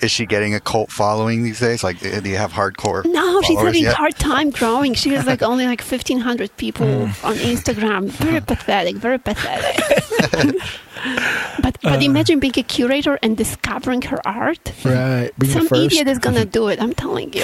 Is she getting a cult following these days? Like, do you have hardcore? No, she's having a yet? hard time growing. She has like only like 1,500 people on Instagram. Very pathetic. Very pathetic. But imagine being a curator and discovering her art. Right. Some idiot is gonna do it. I'm telling you.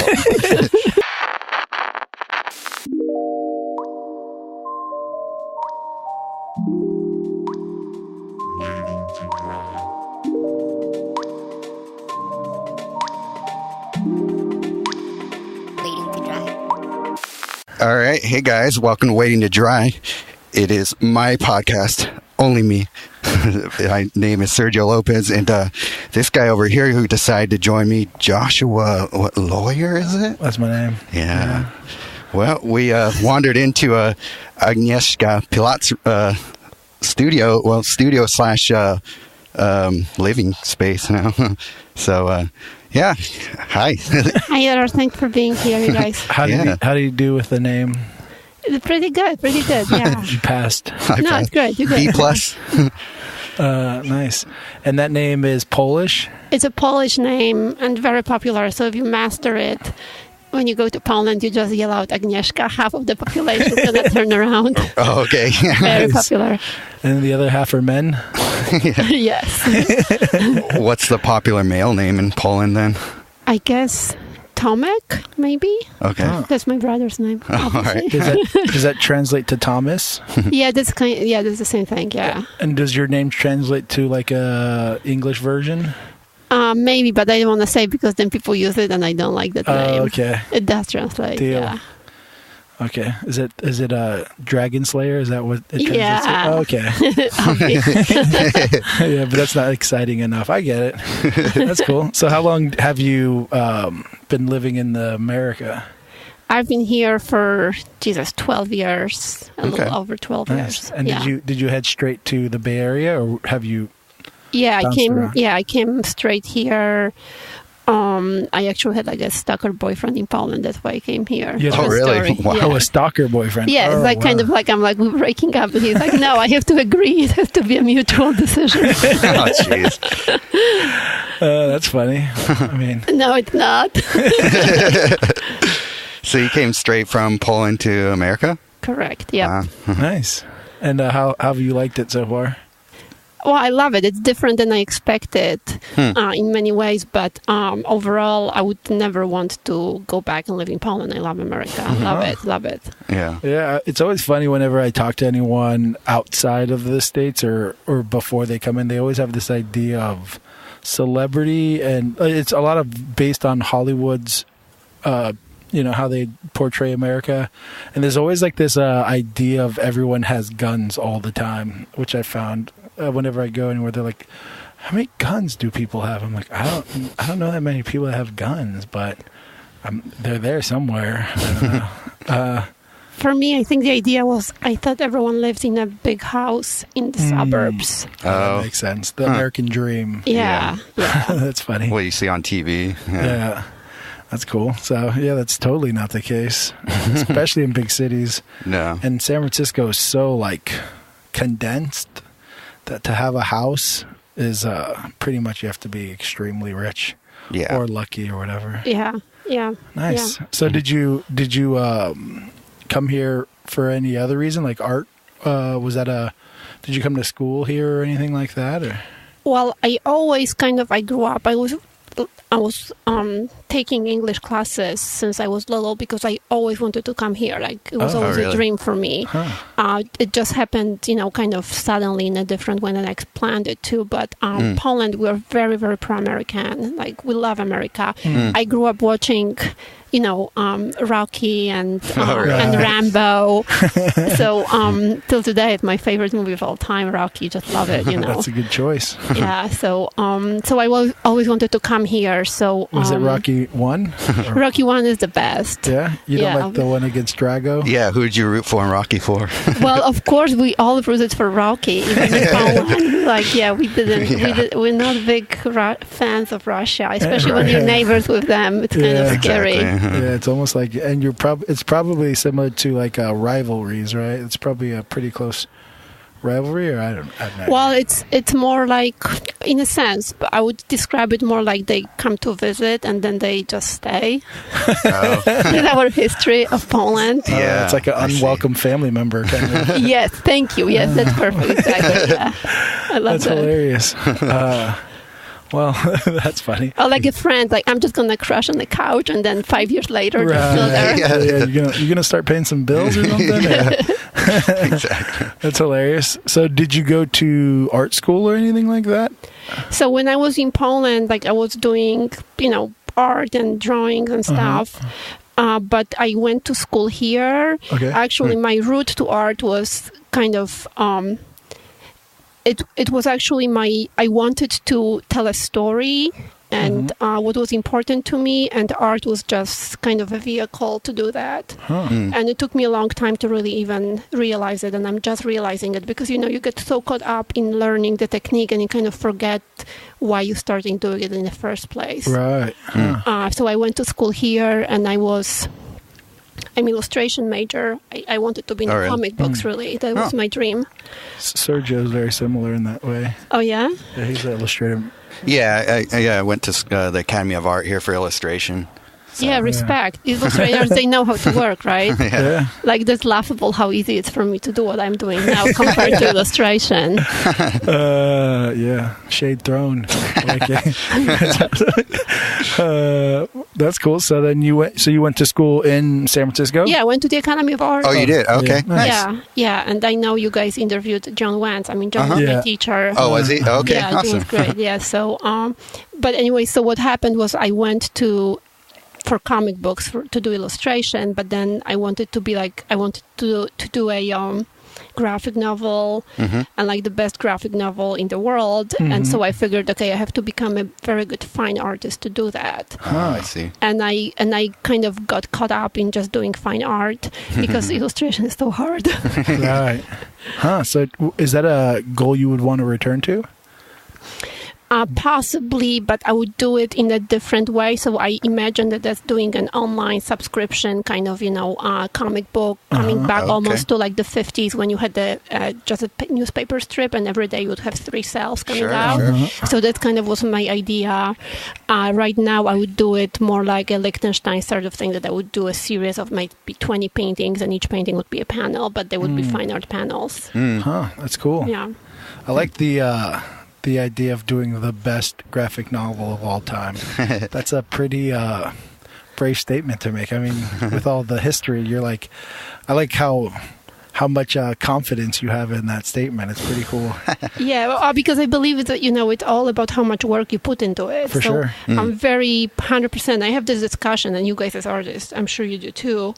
All right. Hey, guys. Welcome to Waiting to Dry. It is my podcast. Only me. My name is Sergio Lopez. And this guy over here who decided to join me, Joshua, what lawyer is it? That's my name. Yeah. Well, we wandered into Agnieszka Pilat's studio slash living space now. So, yeah. Hi. Hi, Edward. Thanks for being here, you guys. How do you do with the name? Pretty good. Yeah. You passed. It's good. You're good. B plus. Nice. And that name is Polish? It's a Polish name and very popular. So if you master it, when you go to Poland, you just yell out Agnieszka. Half of the population is going to turn around. Oh, okay. Very popular. And the other half are men? Yes. What's the popular male name in Poland then? I guess Tomek, maybe. Okay. Oh. That's my brother's name. All right. Does that translate to Thomas? Yeah, that's the same thing. Yeah. And does your name translate to like a English version? Maybe, but I don't want to say because then people use it and I don't like that name. Okay. It does translate. Deal. Yeah. Okay. Is it a Dragon Slayer? Is that what it translates Yeah. to? Oh, okay. Yeah, but that's not exciting enough. I get it. That's cool. So how long have you been living in America? I've been here for 12 years. A little over 12 years. And did you head straight to the Bay Area or have you bounced around? I came straight here. I actually had like a stalker boyfriend in Poland. That's why I came here. Yeah. Oh, really? Story. Wow. Yeah. Oh, a stalker boyfriend. Yeah, it's like kind of like I'm like, we're breaking up. And he's like, no, I have to agree. It has to be a mutual decision. Oh, jeez. That's funny. I mean, No, it's not. So you came straight from Poland to America? Correct. Yeah. Wow. nice. And how have you liked it so far? Well, I love it. It's different than I expected in many ways, but overall, I would never want to go back and live in Poland. I love America. Love it. Yeah. Yeah, it's always funny whenever I talk to anyone outside of the States or before they come in, they always have this idea of celebrity, and it's a lot of based on Hollywood's how they portray America. And there's always like this idea of everyone has guns all the time, which I found whenever I go anywhere. They're like, how many guns do people have? I'm like, I don't know that many people that have guns, but they're there somewhere. I don't know. For me, I think the idea was I thought everyone lived in a big house in the suburbs. That makes sense. The American dream. Yeah. That's funny. What you see on TV. Yeah. That's cool. So, yeah, that's totally not the case, especially in big cities. No. And San Francisco is so, like, condensed that to have a house is pretty much you have to be extremely rich or lucky or whatever. Yeah. Nice. Yeah. So did you come here for any other reason, like art? Did you come to school here or anything like that? Or? Well, I always I grew up, I was taking English classes since I was little because I always wanted to come here. Like it was always a dream for me. It just happened, kind of suddenly in a different way than I planned it to. But Poland, we're very, very pro-American. Like we love America. I grew up watching, Rocky and Rambo. So till today, it's my favorite movie of all time. Rocky, just love it. That's a good choice. Yeah. So I always wanted to come here. So was it Rocky 1? Rocky 1 is the best. Yeah, you don't like the one against Drago? Yeah, who did you root for in Rocky 4? Well, of course, we all rooted for Rocky. Even in Poland, we didn't. We're not big fans of Russia, especially when you're neighbors with them. It's kind of scary. Exactly. Yeah, it's almost like, and it's probably similar to like rivalries, right? It's probably a pretty close rivalry, or I don't know. Well, it's more like, in a sense, but I would describe it more like they come to visit and then they just stay. With our history of Poland. It's like an unwelcome family member kind of. Yes, thank you. Yes, that's perfect. Exactly. Yeah. I love that's that. Hilarious. Well, that's funny. Or like a friend, like I'm just gonna crash on the couch, and then 5 years later, they're still there. You're gonna start paying some bills or something. Exactly. That's hilarious. So, did you go to art school or anything like that? So when I was in Poland, like I was doing, art and drawing and stuff. But I went to school here. Okay. Actually, my route to art was kind of. It was actually I wanted to tell a story, and what was important to me, and art was just kind of a vehicle to do that. And it took me a long time to really even realize it, and I'm just realizing it because, you get so caught up in learning the technique and you kind of forget why you started doing it in the first place. Right. So I went to school here, and I'm illustration major. I wanted to be in comic books, really. That was my dream. Sergio is very similar in that way. Oh, yeah? Yeah, he's an illustrator. Yeah, I went to the Academy of Art here for illustration. So. Yeah, respect. Illustrators, they know how to work, right? Yeah. Like, that's laughable how easy it's for me to do what I'm doing now compared to illustration. Yeah. Shade thrown. That's cool. So then you went to school in San Francisco? Yeah, I went to the Academy of Art. Oh, you did? Okay. Yeah. Nice. Yeah. And I know you guys interviewed John Wentz. I mean, John was my teacher. Oh, was he? Okay, yeah, awesome. It was great. Yeah. So, but anyway, so what happened was I went for comic books to do illustration, but then I wanted to do a graphic novel and like the best graphic novel in the world. And so I figured, okay, I have to become a very good fine artist to do that. Oh, I see. And I kind of got caught up in just doing fine art because illustration is so hard. Right. So is that a goal you would want to return to? Possibly, but I would do it in a different way. So I imagine that's doing an online subscription kind of, comic book, coming back almost to like the 50s when you had just a newspaper strip and every day you would have 3 cells coming out. Sure. So that kind of was my idea. Right now, I would do it more like a Liechtenstein sort of thing, that I would do a series of maybe 20 paintings, and each painting would be a panel, but they would be fine art panels. That's cool. Yeah. I like the idea of doing the best graphic novel of all time. That's a pretty brave statement to make. I mean, with all the history, you're like, I like how much confidence you have in that statement. It's pretty cool. Yeah, because I believe that, it's all about how much work you put into it. For sure. I'm very 100%. I have this discussion, and you guys as artists, I'm sure you do too,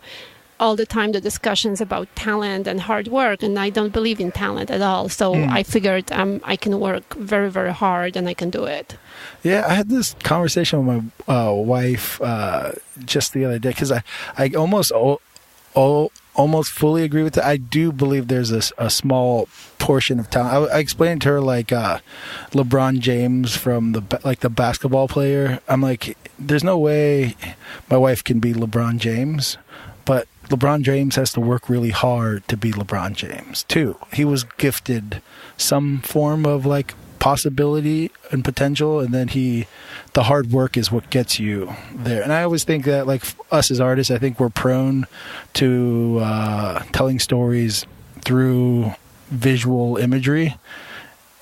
all the time, the discussions about talent and hard work, and I don't believe in talent at all. So I figured I can work very, very hard and I can do it. Yeah, I had this conversation with my wife just the other day, because I almost fully agree with that. I do believe there's a small portion of talent. I explained to her like LeBron James from the basketball player. I'm like, there's no way my wife can be LeBron James, but LeBron James has to work really hard to be LeBron James too. He was gifted some form of like possibility and potential, and then the hard work is what gets you there. And I always think that, like, us as artists, I think we're prone to telling stories through visual imagery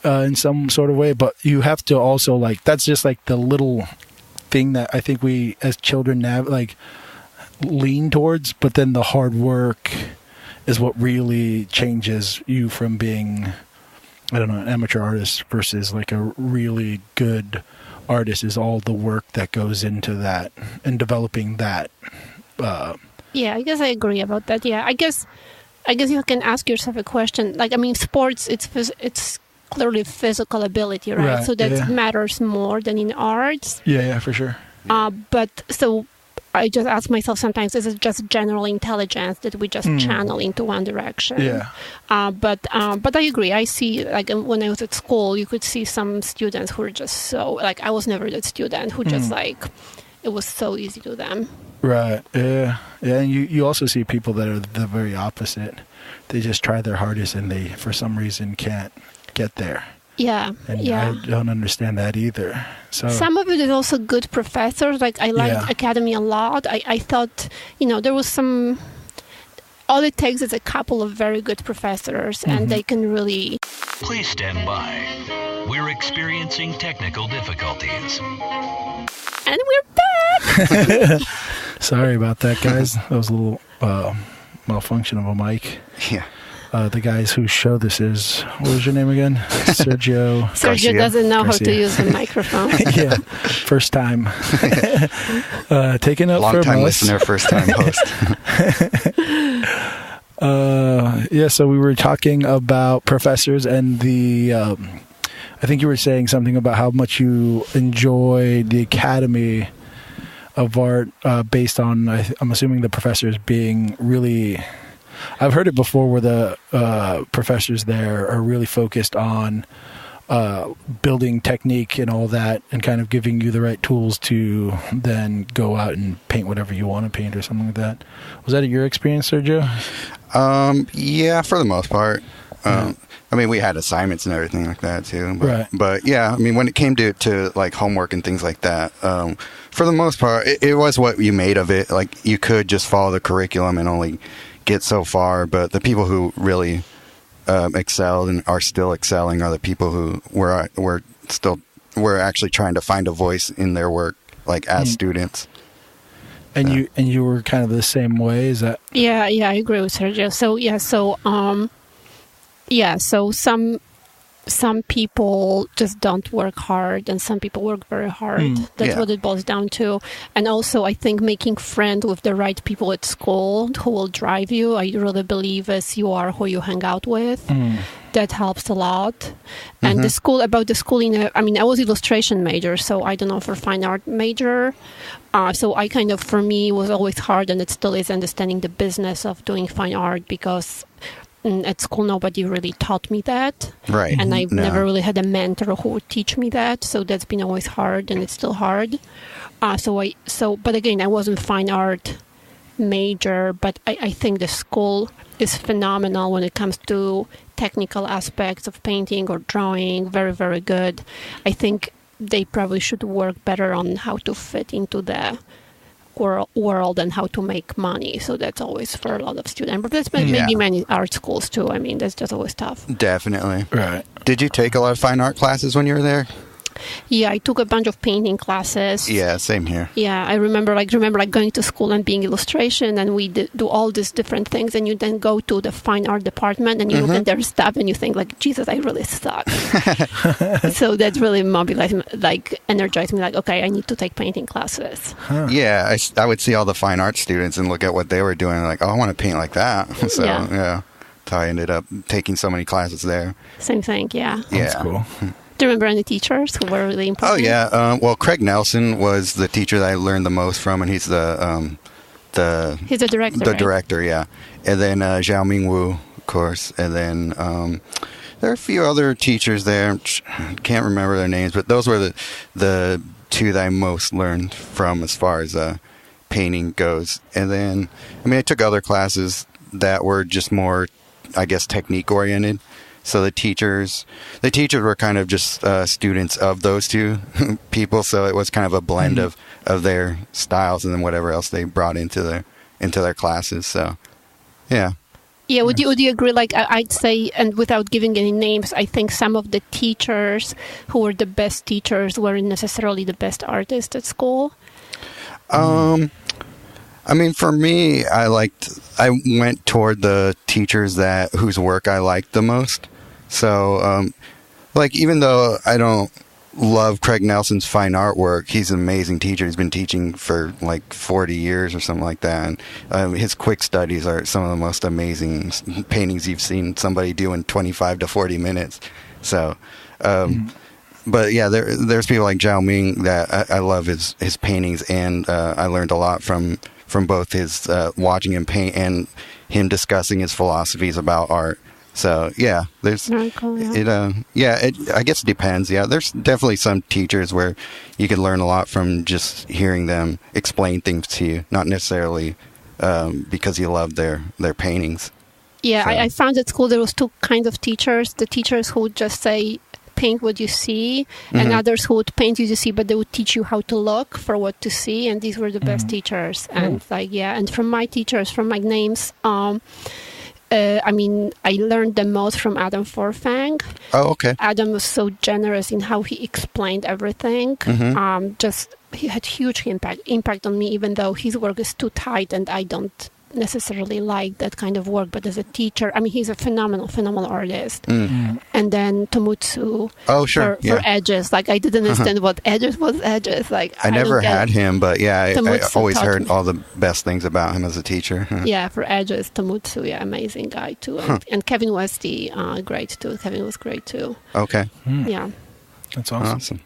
in some sort of way, but you have to also, like, that's just like the little thing that I think we as children lean towards, but then the hard work is what really changes you from being, I don't know, an amateur artist versus like a really good artist, is all the work that goes into that and developing that. Yeah, I guess I agree about that. Yeah, I guess you can ask yourself a question. Like, I mean, sports, it's clearly physical ability, right? So that matters more than in arts. Yeah, for sure. But so I just ask myself sometimes, is it just general intelligence that we just channel into one direction? Yeah. But I agree. I see, like, when I was at school, you could see some students who were just so, like, I was never that student who just, like, it was so easy to them. Right. Yeah. Yeah. And you also see people that are the very opposite. They just try their hardest and they, for some reason, can't get there. Yeah. And yeah. I don't understand that either. So some of it is also good professors. Like I liked Academy a lot. I thought, there was some. All it takes is a couple of very good professors, and they can really. Please stand by. We're experiencing technical difficulties. And we're back! Sorry about that, guys. That was a little malfunction of a mic. Yeah. The guys whose show this is, what was your name again? Sergio. Sergio doesn't know how to use the microphone. Yeah, first time. Taking up long from time us. listener, first time host. So we were talking about professors and I think you were saying something about how much you enjoy the Academy of Art based on, I'm assuming, the professors being really... I've heard it before where the professors there are really focused on building technique and all that and kind of giving you the right tools to then go out and paint whatever you want to paint or something like that. Was that your experience, Sergio? Yeah, for the most part. I mean, we had assignments and everything like that too. But, right. But yeah, I mean, when it came to like homework and things like that, for the most part, it was what you made of it. Like you could just follow the curriculum and only get so far, but the people who really excelled and are still excelling are the people who were actually trying to find a voice in their work, like as students. And you were kind of the same way, is that? Yeah, I agree with Sergio. So some people just don't work hard, and some people work very hard. That's what it boils down to. And also, I think making friends with the right people at school who will drive you. I really believe as you are who you hang out with. That helps a lot. And the schooling, I was illustration major, so I don't know for fine art major. So I kind of, for me, was always hard, and it still is, understanding the business of doing fine art, because at school nobody really taught me that. Right. And I've never really had a mentor who would teach me that. So that's been always hard, and it's still hard. But again, I wasn't fine art major, but I think the school is phenomenal when it comes to technical aspects of painting or drawing. Very, very good. I think they probably should work better on how to fit into the world and how to make money. So that's always for a lot of students. But that's maybe many art schools too. I mean, that's just always tough. Definitely. Right. Did you take a lot of fine art classes when you were there? Yeah, I took a bunch of painting classes. Yeah, same here. Yeah, I remember going to school and being illustration, and we do all these different things, and you then go to the fine art department and you look at their stuff and you think like, Jesus, I really suck. So that really mobilized me, energized me, like, okay, I need to take painting classes. Yeah, I would see all the fine art students and look at what they were doing, like, oh, I want to paint like that. So yeah, so I ended up taking so many classes there. Same thing, yeah. That's cool. Do you remember any teachers who were really important? Oh, yeah. Well, Craig Nelson was the teacher that I learned the most from, and he's the director. The director, yeah. And then Zhao Ming Wu, of course. And then there are a few other teachers there. Can't remember their names, but those were the two that I most learned from as far as painting goes. And then, I took other classes that were just more, I guess, technique-oriented. So the teachers were kind of just students of those two people. So it was kind of a blend of their styles and then whatever else they brought into their classes. So, yeah. Yeah, would you agree? Like I'd say, and without giving any names, I think some of the teachers who were the best teachers weren't necessarily the best artists at school. For me, I went toward the teachers whose work I liked the most. So, even though I don't love Craig Nelson's fine art work, he's an amazing teacher. He's been teaching for 40 years or something like that. And his quick studies are some of the most amazing paintings you've seen somebody do in 25 to 40 minutes. So, but yeah, there's people like Zhao Ming that I love his paintings, and I learned a lot from both his watching him paint and him discussing his philosophies about art. So yeah, there's I guess it depends. Yeah, there's definitely some teachers where you can learn a lot from just hearing them explain things to you, not necessarily because you love their paintings. Yeah, so. I found at school there was two kinds of teachers. The teachers who would just say, paint what you see, and others who would paint what you see, but they would teach you how to look for what to see, and these were the best teachers. And and from my teachers, from my names, I learned the most from Adam Forfang. Oh, okay. Adam was so generous in how he explained everything. He had huge impact on me, even though his work is too tight and I don't necessarily like that kind of work. But as a teacher, he's a phenomenal artist. And then Tomutsu for edges. Like, I didn't understand what edges was edges. Like, I never had him, but I always heard all the best things about him as a teacher. Yeah, for edges, Tomutsu, amazing guy too. And Kevin Westy, great too. Kevin was great too. Okay. Yeah. That's awesome.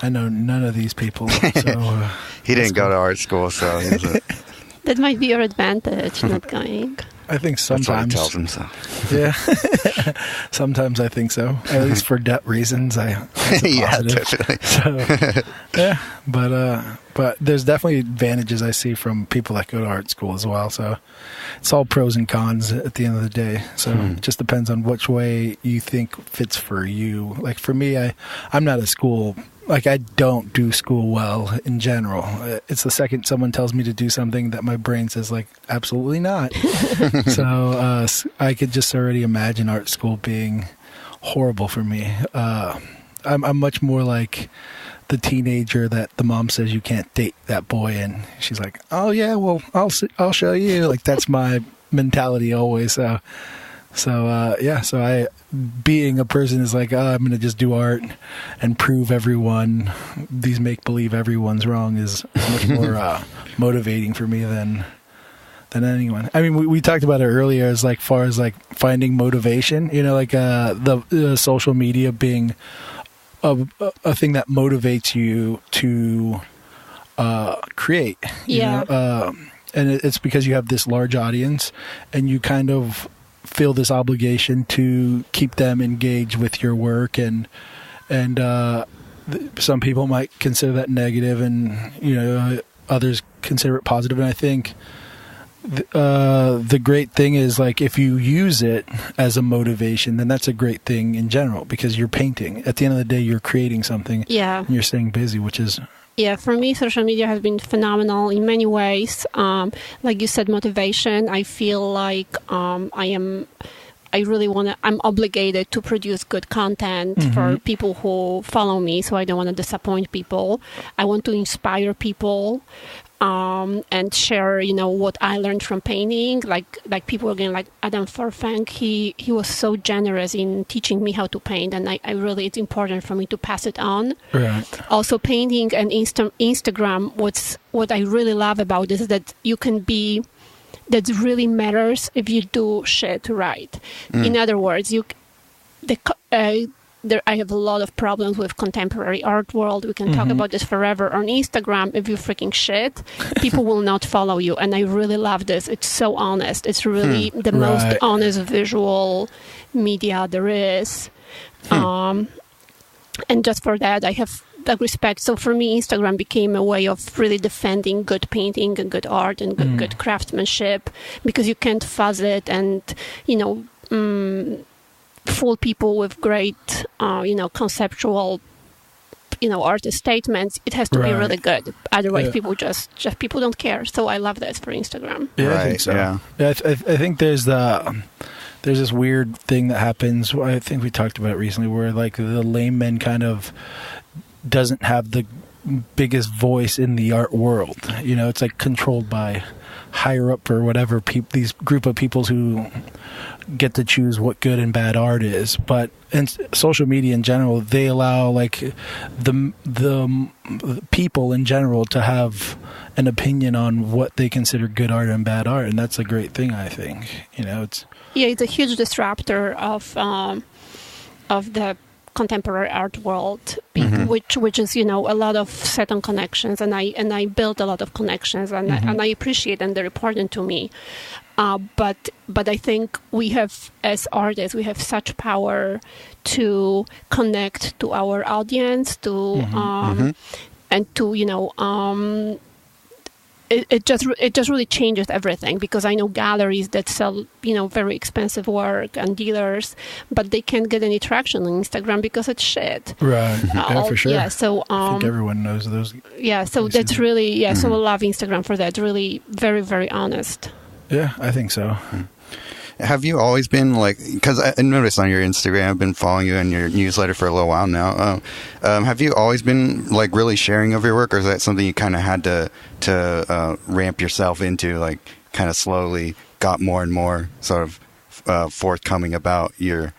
I know none of these people. So he didn't go to art school, so he's that might be your advantage, not going. I think sometimes. That's what he tells himself. Yeah. Sometimes I think so. At least for debt reasons, yeah, definitely. So, yeah, but there's definitely advantages I see from people that go to art school as well. So it's all pros and cons at the end of the day. So it just depends on which way you think fits for you. Like for me, I'm not a school. Like, I don't do school well in general. It's the second someone tells me to do something that my brain says, like, absolutely not. So I could just already imagine art school being horrible for me. I'm much more like the teenager that the mom says you can't date that boy, and she's like, oh, yeah, well, I'll show you. Like, that's my mentality always. So I, being a person is like, I'm going to just do art and prove everyone, these make-believe everyone's wrong is much more motivating for me than anyone. I mean, we talked about it earlier as like far as like finding motivation, like the social media being a thing that motivates you to create. Yeah. And it's because you have this large audience and you kind of feel this obligation to keep them engaged with your work, and some people might consider that negative, and others consider it positive. And I think the great thing is, like, if you use it as a motivation, then that's a great thing in general, because you're painting. At the end of the day, you're creating something. Yeah. And you're staying busy, which is. Yeah, for me, social media has been phenomenal in many ways. Like you said, motivation. I feel like I'm obligated to produce good content for people who follow me, so I don't want to disappoint people. I want to inspire people and share, what I learned from painting. Like people again, like Adam Forfang, he was so generous in teaching me how to paint, and I really, it's important for me to pass it on. Right. Also, painting and Instagram. What I really love about this is that you can be. That really matters if you do shit right. In other words, I have a lot of problems with contemporary art world. We can talk about this forever. On Instagram, if you freaking shit, people will not follow you. And I really love this. It's so honest. It's really the most honest visual media there is. And just for that, I have that respect. So for me, Instagram became a way of really defending good painting and good art and good craftsmanship, because you can't fuzz it and, fool people with great, conceptual, artist statements. It has to be really good. Otherwise, people just people don't care. So I love that for Instagram. Yeah, I think so. Yeah, I think there's this weird thing that happens. I think we talked about it recently, where like the layman kind of doesn't have the biggest voice in the art world. It's like controlled by higher up or whatever these group of people who get to choose what good and bad art is. But in social media in general, they allow like the people in general to have an opinion on what they consider good art and bad art, and that's a great thing, I think. It's a huge disruptor of the contemporary art world, which is a lot of set on connections, and I build a lot of connections, and I appreciate them. They're important to me. But I think we have, as artists, we have such power to connect to our audience, and to it just really changes everything, because I know galleries that sell very expensive work and dealers, but they can't get any traction on Instagram because it's shit. Right. Yeah, for sure. Yeah. So I think everyone knows those. Yeah. So that's really So I love Instagram for that. Really, very, very honest. Yeah, I think so. Have you always been because I noticed on your Instagram, I've been following you in your newsletter for a little while now. Have you always been really sharing of your work, or is that something you kind of had to ramp yourself into, kind of slowly got more and more sort of forthcoming about your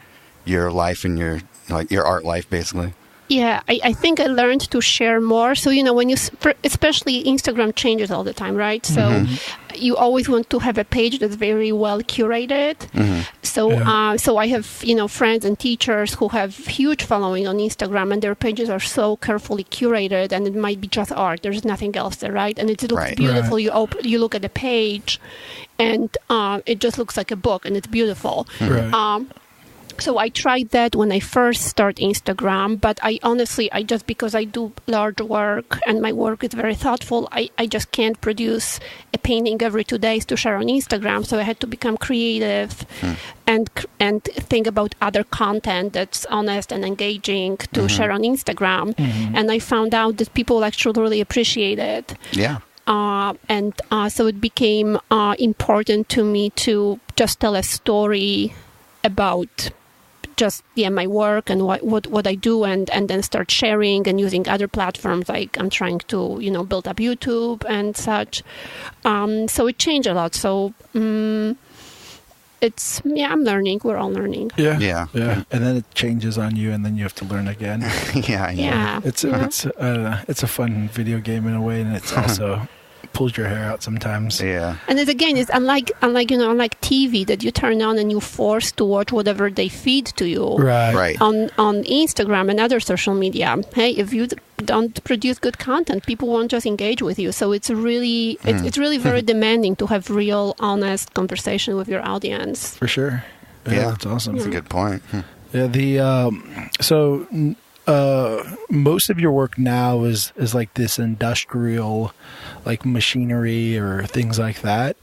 life and your art life, basically? Yeah, I think I learned to share more. So, when you, especially Instagram changes all the time, right? So you always want to have a page that's very well curated. So I have, friends and teachers who have huge following on Instagram, and their pages are so carefully curated, and it might be just art. There's nothing else there, right? And it looks beautiful. Right. You look at the page, and it just looks like a book, and it's beautiful. Right. So I tried that when I first started Instagram, but I just, because I do large work and my work is very thoughtful, I just can't produce a painting every 2 days to share on Instagram. So I had to become creative and think about other content that's honest and engaging to share on Instagram. And I found out that people actually really appreciate it. Yeah. So it became important to me to just tell a story about just my work and what I do, and then start sharing and using other platforms. Like I'm trying to build up YouTube and such. So it changed a lot. So it's I'm learning. We're all learning. Yeah. And then it changes on you, and then you have to learn again. Yeah. It's a fun video game in a way, and it's also pulls your hair out sometimes. Yeah. And it's unlike TV that you turn on and you're forced to watch whatever they feed to you. Right. On Instagram and other social media. Hey, if you don't produce good content, people won't just engage with you. So it's really it's really very demanding to have real, honest conversation with your audience. For sure. Yeah, that's awesome. That's a good point. Yeah. Most of your work now is like this industrial, like machinery or things like that.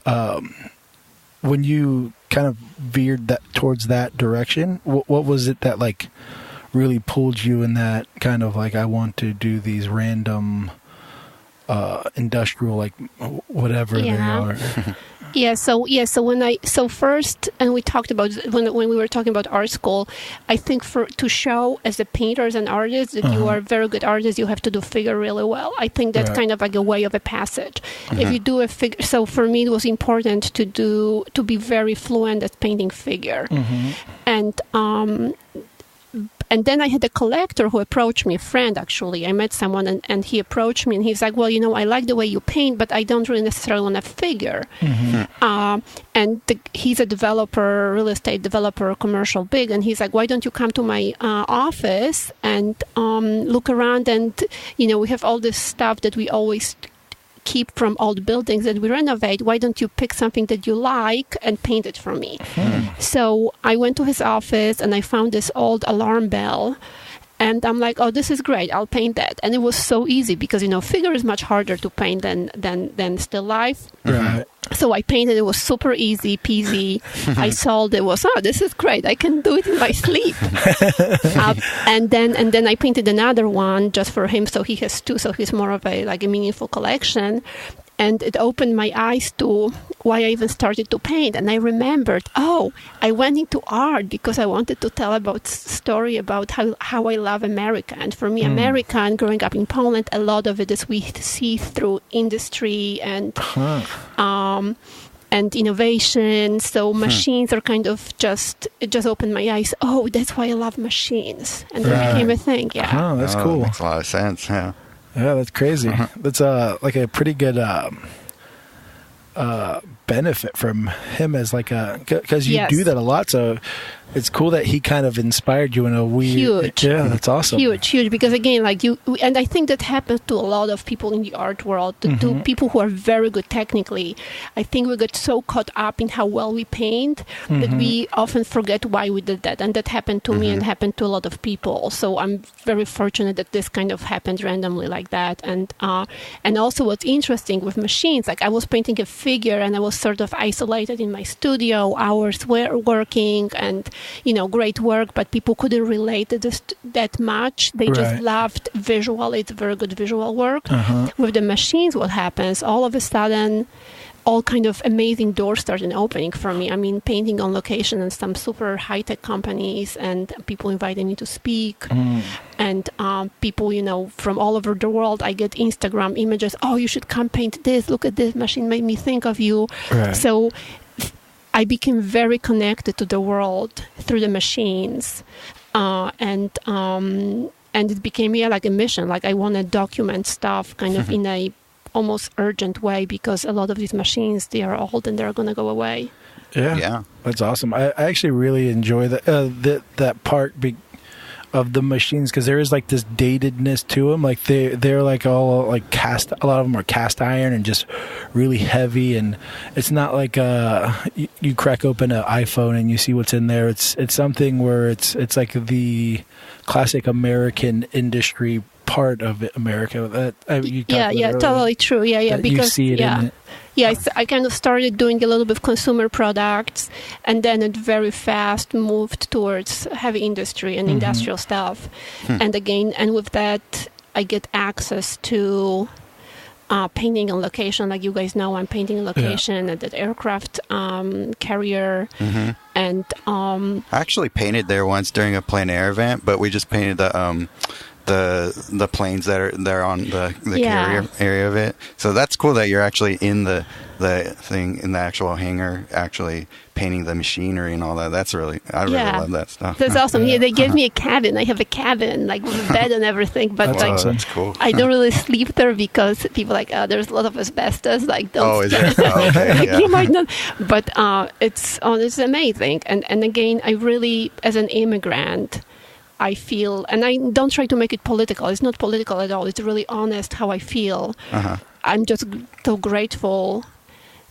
When you kind of veered that towards that direction, what was it that really pulled you in that kind of I want to do these random industrial whatever they are? So first, and we talked about when we were talking about art school, I think to show as a painter, as an artist, that you are a very good artist, you have to do figure really well. I think that's kind of a way of a passage. If you do a figure, so for me it was important to be very fluent at painting figure, and then I had a collector who approached me, a friend actually. I met someone and he approached me and he's like, well, I like the way you paint, but I don't really necessarily want a figure. He's a developer, real estate developer, commercial big. And he's like, why don't you come to my office and look around? And, we have all this stuff that we always keep from old buildings that we renovate. Why don't you pick something that you like and paint it for me? So I went to his office and I found this old alarm bell, and I'm like, oh, this is great, I'll paint that. And it was so easy because figure is much harder to paint than still life. Right. So I painted. It was super easy peasy. I sold it. Was this is great, I can do it in my sleep. And then I painted another one just for him, so he has two, so he's more of a meaningful collection. And it opened my eyes to why I even started to paint. And I remembered, I went into art because I wanted to tell about story about how I love America. And for me, America, and growing up in Poland, a lot of it is we see through industry and innovation. So machines are kind of it just opened my eyes. Oh, that's why I love machines. And it became a thing. Yeah. Oh, that's cool. Makes a lot of sense. Yeah. Yeah, that's crazy. That's a pretty good benefit from him as because you do that a lot. So it's cool that he kind of inspired you in a weird... Huge. Yeah, that's awesome. Huge. Because again, like and I think that happens to a lot of people in the art world, to people who are very good technically. I think we get so caught up in how well we paint that we often forget why we did that. And that happened to me and happened to a lot of people. So I'm very fortunate that this kind of happened randomly like that. And also what's interesting with machines, like I was painting a figure and I was sort of isolated in my studio, hours were working and, great work, but people couldn't relate to this that much. They just loved visual. It's very good visual work. With the machines, what happens? All of a sudden, all kind of amazing doors started opening for me. I mean, painting on location in some super high-tech companies, and people invited me to speak. And people, from all over the world, I get Instagram images. Oh, you should come paint this. Look at this machine. Made me think of you. Right. So I became very connected to the world through the machines. And it became like a mission. Like I want to document stuff kind of in a almost urgent way, because a lot of these machines, they are old and they're going to go away. Yeah. That's awesome. I actually really enjoy that part of the machines, because there is like this datedness to them. Like they're like all like cast. A lot of them are cast iron and just really heavy. And it's not like you crack open an iPhone and you see what's in there. It's something where it's like the classic American industry part of America. Totally true. Because you see it in it. Yeah, I kind of started doing a little bit of consumer products, and then it very fast moved towards heavy industry and industrial stuff. And with that, I get access to painting on location. Like you guys know, I'm painting on location at that aircraft carrier. And I actually painted there once during a plein air event, but we just painted the planes that are on the carrier area of it. So that's cool that you're actually in the thing, in the actual hangar, actually painting the machinery and all that. I really love that stuff. That's awesome. They gave me a cabin. I have a cabin, like with a bed and everything. But that's cool. I don't really sleep there because people are like, there's a lot of asbestos. Like, don't. Is there? Okay, you might not. But it's amazing. And again, I really, as an immigrant, I feel, and I don't try to make it political. It's not political at all. It's really honest how I feel. I'm just so grateful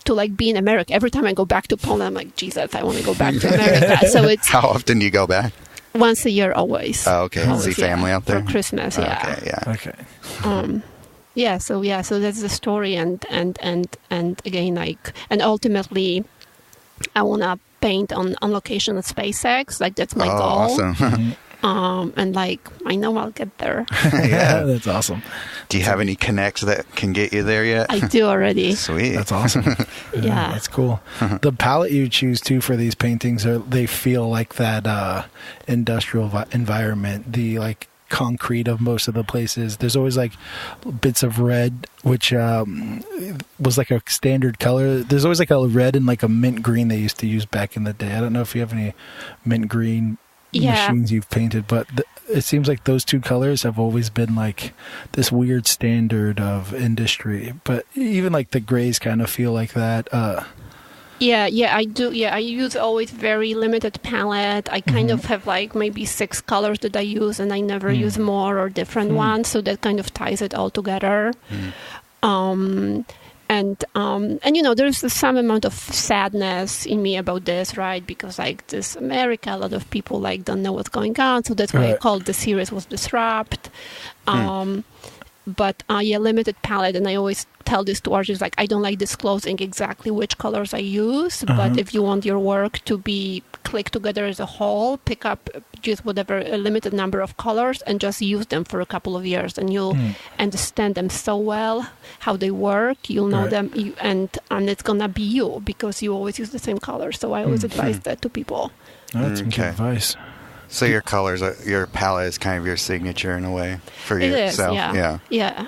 to be in America. Every time I go back to Poland, I'm like, Jesus, I want to go back to America. So it's how often do you go back? Once a year, always. Oh, okay. Always, see family out there for Christmas. Okay. So that's the story, and again, and ultimately, I want to paint on location at SpaceX. Like that's my goal. Awesome. And I know I'll get there. Yeah, that's awesome. Do you have any connects that can get you there yet? I do already. Sweet. That's awesome. Yeah, that's cool. The palette you choose too for these paintings they feel like that industrial environment. The concrete of most of the places. There's always bits of red, which was like a standard color. There's always a red and a mint green they used to use back in the day. I don't know if you have any mint green machines you've painted, but it seems like those two colors have always been this weird standard of industry. But even the grays kind of feel like that. I do. I use always very limited palette. I kind of have maybe 6 colors that I use, and I never use more or different ones. So that kind of ties it all together. And there's some amount of sadness in me about this, right? Because this America, a lot of people don't know what's going on. So that's why I called the series was Disrupt. But limited palette, and I always tell this to artists, I don't like disclosing exactly which colors I use, but if you want your work to be clicked together as a whole, pick up just a limited number of colors and just use them for a couple of years, and you'll understand them so well, how they work, you'll know them, and it's gonna be you, because you always use the same colors. So I always advise that to people. That's some good advice. So your colors, your palette is kind of your signature in a way for yourself. Yeah.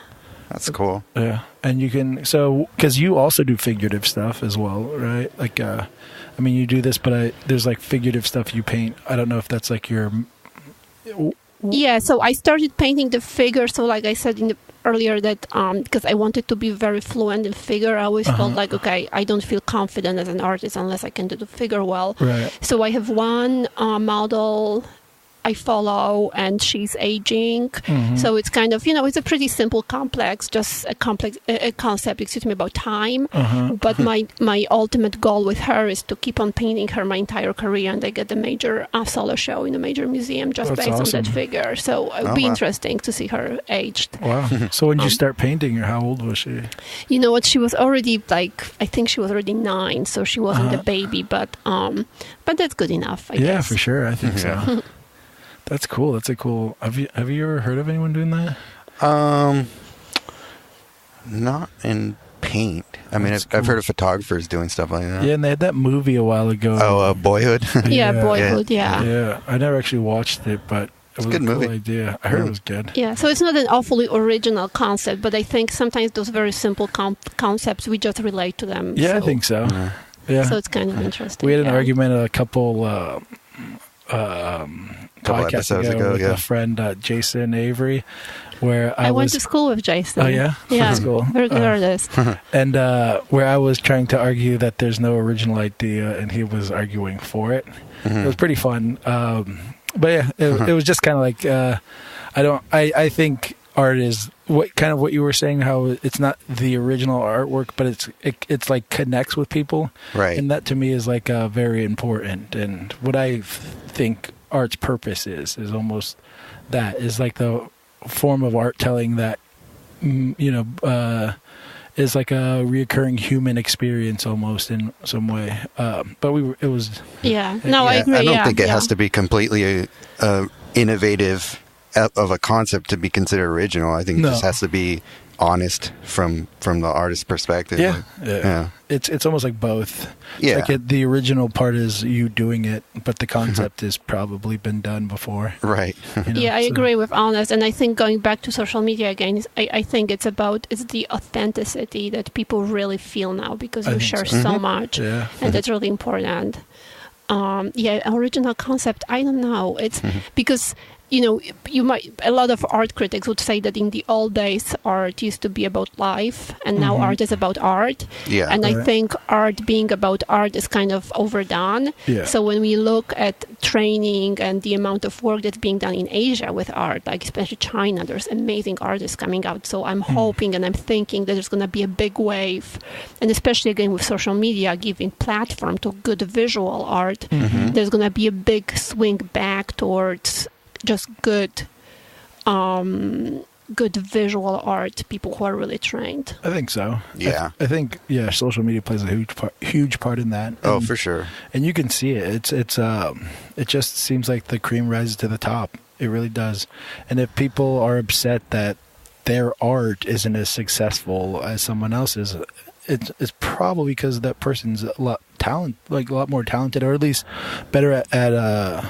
That's cool. Yeah, and you can because you also do figurative stuff as well, right? You do this, but there's figurative stuff you paint. I don't know if that's your. Yeah, so I started painting the figure. So like I said earlier that because I wanted to be very fluent in figure, I always felt like, okay, I don't feel confident as an artist unless I can do the figure well. Right. So I have one model I follow, and she's aging. So it's kind of, it's a pretty simple just a concept, about time. But my ultimate goal with her is to keep on painting her my entire career, and I get a major solo show in a major museum just based on that figure. So it would be interesting to see her aged. Wow. So when did you start painting her? How old was she? You know what? She was already I think she was already 9, so she wasn't a baby, but that's good enough, I guess. Yeah, for sure. I think so. That's cool. That's a cool. Have you ever heard of anyone doing that? Not in paint. I mean, I've heard of photographers doing stuff like that. Yeah, and they had that movie a while ago. Oh, Boyhood. Yeah, Boyhood. Yeah. Yeah, I never actually watched it, but it was a good movie. Cool idea. I heard it was good. Yeah, so it's not an awfully original concept, but I think sometimes those very simple concepts we just relate to them. Yeah, I think so. Yeah. So it's kind of interesting. We had an argument a couple. Podcast ago with a friend, Jason Avery, where I went to school with Jason. Oh yeah, yeah, that's cool. Very good artist. And where I was trying to argue that there's no original idea, and he was arguing for it. It was pretty fun. But yeah, it was just kind of like I think art is what you were saying, how it's not the original artwork, but it's like connects with people, right? And that to me is like very important. And what I think art's purpose is almost that, is like the form of art telling that is like a reoccurring human experience almost in some way. But it was I agree. I don't think it has to be completely innovative of a concept to be considered original. I think it just has to be honest from the artist's perspective. Yeah. It's almost like both. Yeah. It's like the original part is you doing it, but the concept has probably been done before. Right. I agree with honest. And I think going back to social media again, I think it's the authenticity that people really feel now, because you share so much, and that's really important. Original concept, I don't know. It's because a lot of art critics would say that in the old days, art used to be about life, and now art is about art. Yeah. And I think art being about art is kind of overdone. Yeah. So when we look at training and the amount of work that's being done in Asia with art, like especially China, there's amazing artists coming out. So I'm hoping and I'm thinking that there's going to be a big wave, and especially again with social media giving platform to good visual art, there's going to be a big swing back towards just good visual art, people who are really trained. I think so. Yeah. I think social media plays a huge part in that. Oh, for sure. And you can see it. It just seems like the cream rises to the top. It really does. And if people are upset that their art isn't as successful as someone else's, it's probably because that person's a lot more talented, or at least better at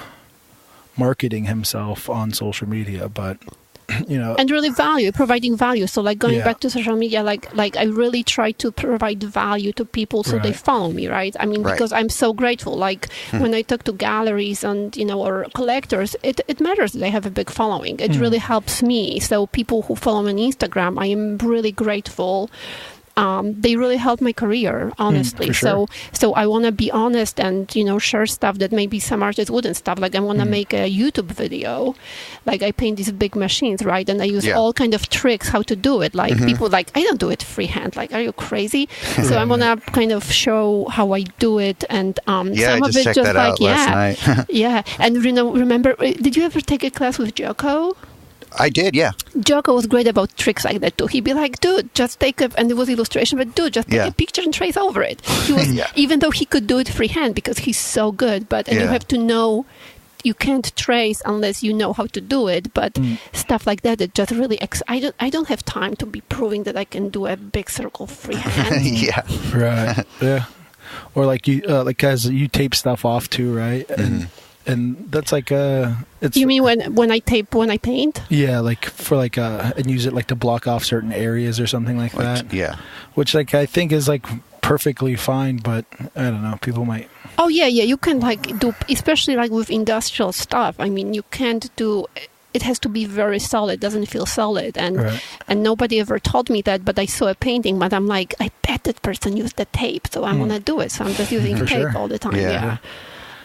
marketing himself on social media. But and really providing value. So like going back to social media, like I really try to provide value to people so they follow me, right? I mean, because I'm so grateful. Like when I talk to galleries and or collectors, it matters that they have a big following. It really helps me. So people who follow me on Instagram, I am really grateful. They really helped my career, honestly. Sure. So I want to be honest and, share stuff that maybe some artists wouldn't stuff. Like I want to make a YouTube video. Like I paint these big machines, right? And I use all kind of tricks how to do it. Like people I don't do it freehand. Like, are you crazy? So I want to kind of show how I do it. And some of it just last night. Yeah. And remember, did you ever take a class with Joko? I did, yeah. Joko was great about tricks like that too. He'd be like, dude, just take and it was illustration, but dude, just take a picture and trace over it. He was, even though he could do it freehand because he's so good, and you have to know, you can't trace unless you know how to do it, but stuff like that, it just really, I don't have time to be proving that I can do a big circle freehand. Right, yeah. Or like as you tape stuff off too, right? And that's like it's. You mean when I paint? Yeah, like for and use it to block off certain areas or something like that. Yeah. Which I think is perfectly fine, but I don't know, people might. Oh yeah, you can do, especially with industrial stuff. I mean, you can't do it has to be very solid, doesn't feel solid. And nobody ever told me that, but I saw a painting, but I'm like, I bet that person used the tape, so I'm going to do it. So I'm just using tape all the time. Yeah.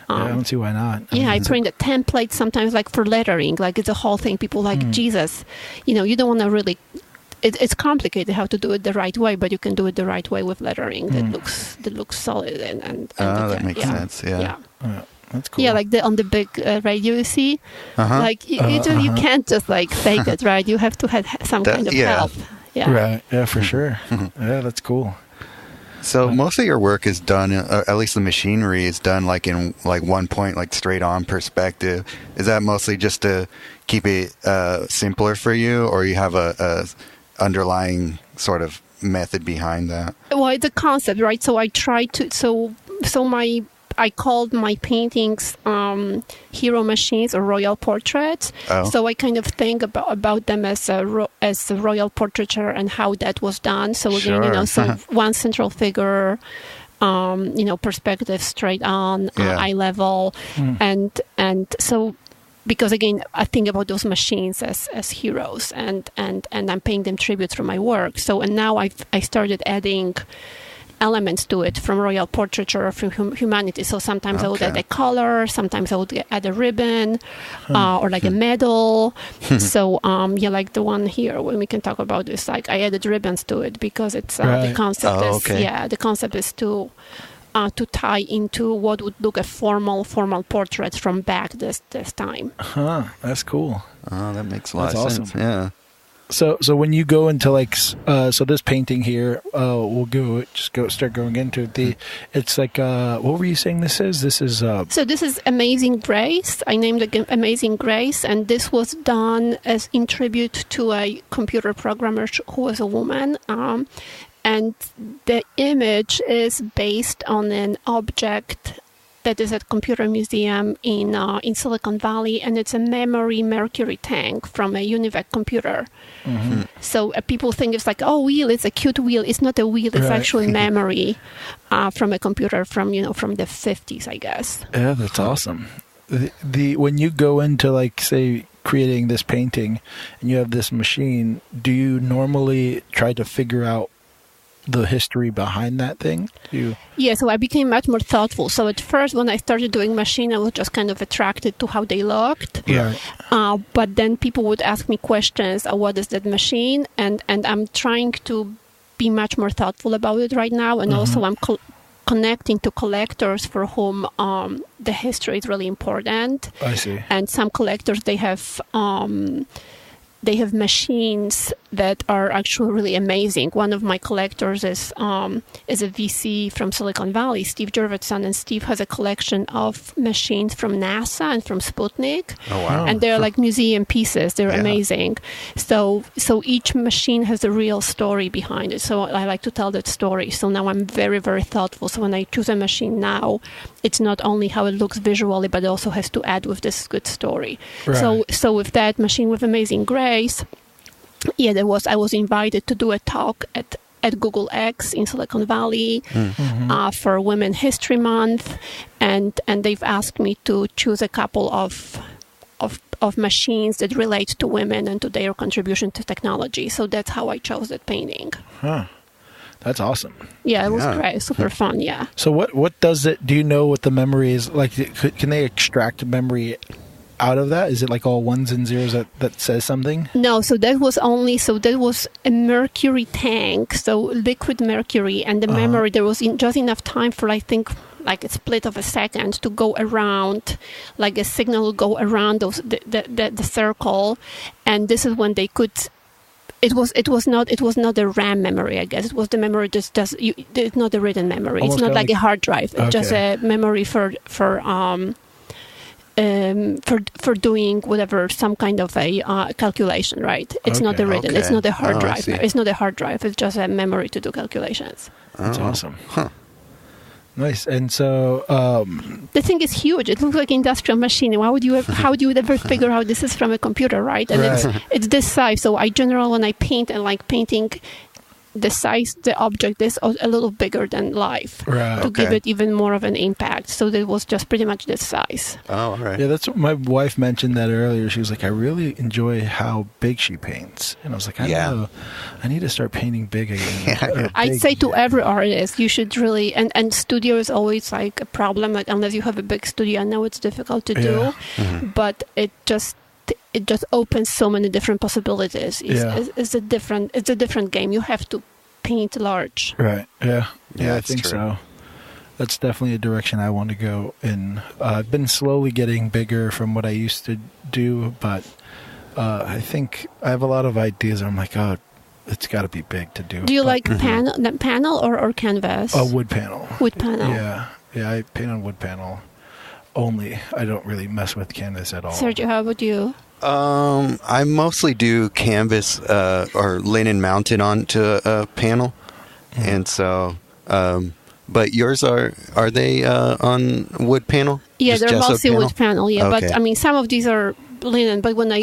I don't see why not. I print a template sometimes, like for lettering, like it's a whole thing. People like, Jesus, you don't want to really, it's complicated how to do it the right way, but you can do it the right way with lettering that looks solid. And that makes sense. Yeah. That's cool. Yeah, like on the big radio you see, like you can't just like fake it, right? You have to have some kind of help. Yeah. Right. Yeah, for sure. Yeah, that's cool. So most of your work is done, at least the machinery is done like in like one point, like straight on perspective. Is that mostly just to keep it simpler for you, or you have a underlying sort of method behind that? Well, it's a concept, right? So I try to, I called my paintings hero machines or royal portraits. So I kind of think about them as a royal portraiture and how that was done. So again, so one central figure, perspective straight on, eye level, and so because again, I think about those machines as heroes, and I'm paying them tribute through my work. So and now I started adding elements to it from royal portraiture or from humanity. So sometimes I would add a color, sometimes I would add a ribbon or like a medal. So like the one here, when we can talk about this, like I added ribbons to it because it's the concept the concept is to tie into what would look a formal portrait from back this time. That's cool. That makes a lot of sense. Yeah. So when you go into like so this painting here, we'll start going into it. It's like what were you saying this is? This is so this is Amazing Grace. I named it Amazing Grace, and this was done as in tribute to a computer programmer who was a woman. And the image is based on an object that is at Computer Museum in Silicon Valley, and it's a memory mercury tank from a UNIVAC computer. So people think it's like, wheel, it's a cute wheel. It's not a wheel, it's actually memory from a computer from the 50s, I guess. Yeah, that's awesome. When you go into like, say, creating this painting and you have this machine, do you normally try to figure out the history behind that thing? Yeah, so I became much more thoughtful. So at first, when I started doing machine, I was just kind of attracted to how they looked. Yeah. But then people would ask me questions, what is that machine? And I'm trying to be much more thoughtful about it right now. And also I'm connecting to collectors for whom the history is really important. I see. And some collectors, they have machines that are actually really amazing. One of my collectors is a VC from Silicon Valley, Steve Jurvetson, and Steve has a collection of machines from NASA and from Sputnik. Oh, wow. And they're like museum pieces. They're amazing. So each machine has a real story behind it. So I like to tell that story. So now I'm very, very thoughtful. So when I choose a machine now, it's not only how it looks visually, but it also has to add with this good story. Right. So with that machine with Amazing Grace, I was invited to do a talk at Google X in Silicon Valley for Women History Month, and they've asked me to choose a couple of machines that relate to women and to their contribution to technology. So that's how I chose that painting. That's awesome. Yeah, it was great, super fun. Yeah. So what does it? Do you know what the memory is like? Can they extract memory out of that? Is it like all ones and zeros that says something? No, that was a mercury tank, so liquid mercury, and the memory, there was just enough time for, I think, like a split of a second to go around, like a signal would go around the circle, and this is when they could. It was not a RAM memory, I guess. It was the memory it's not a written memory. Almost it's not like a hard drive. It's just a memory for doing whatever, some kind of a calculation, right? It's not a written. It's not a hard drive. It's not a hard drive. It's just a memory to do calculations. That's awesome. Nice. And so the thing is huge. It looks like an industrial machine. How would you ever figure out this is from a computer, right? And it's this size. So I generally, when I paint, and like painting the size, the object is a little bigger than life to give it even more of an impact. So it was just pretty much this size. Oh, all right. Yeah, that's what my wife mentioned that earlier. She was like, I really enjoy how big she paints. And I was like, I know. I need to start painting big again. I'd say to every artist, you should really, and studio is always like a problem, like unless you have a big studio. I know it's difficult to do, but it just opens so many different possibilities. It's a different game. You have to paint large. Right. Yeah, I think so. That's definitely a direction I want to go in. I've been slowly getting bigger from what I used to do, but I think I have a lot of ideas. I'm like, oh, it's got to be big to do. Do you like panel or canvas? Wood panel. Wood panel. Yeah, I paint on wood panel only. I don't really mess with canvas at all. Sergio, how about you? I mostly do canvas or linen mounted onto a panel, and so. But yours are they on wood panel? Yeah, Just they're mostly panel? wood panel. Yeah, Okay. but I mean, some of these are linen. But when I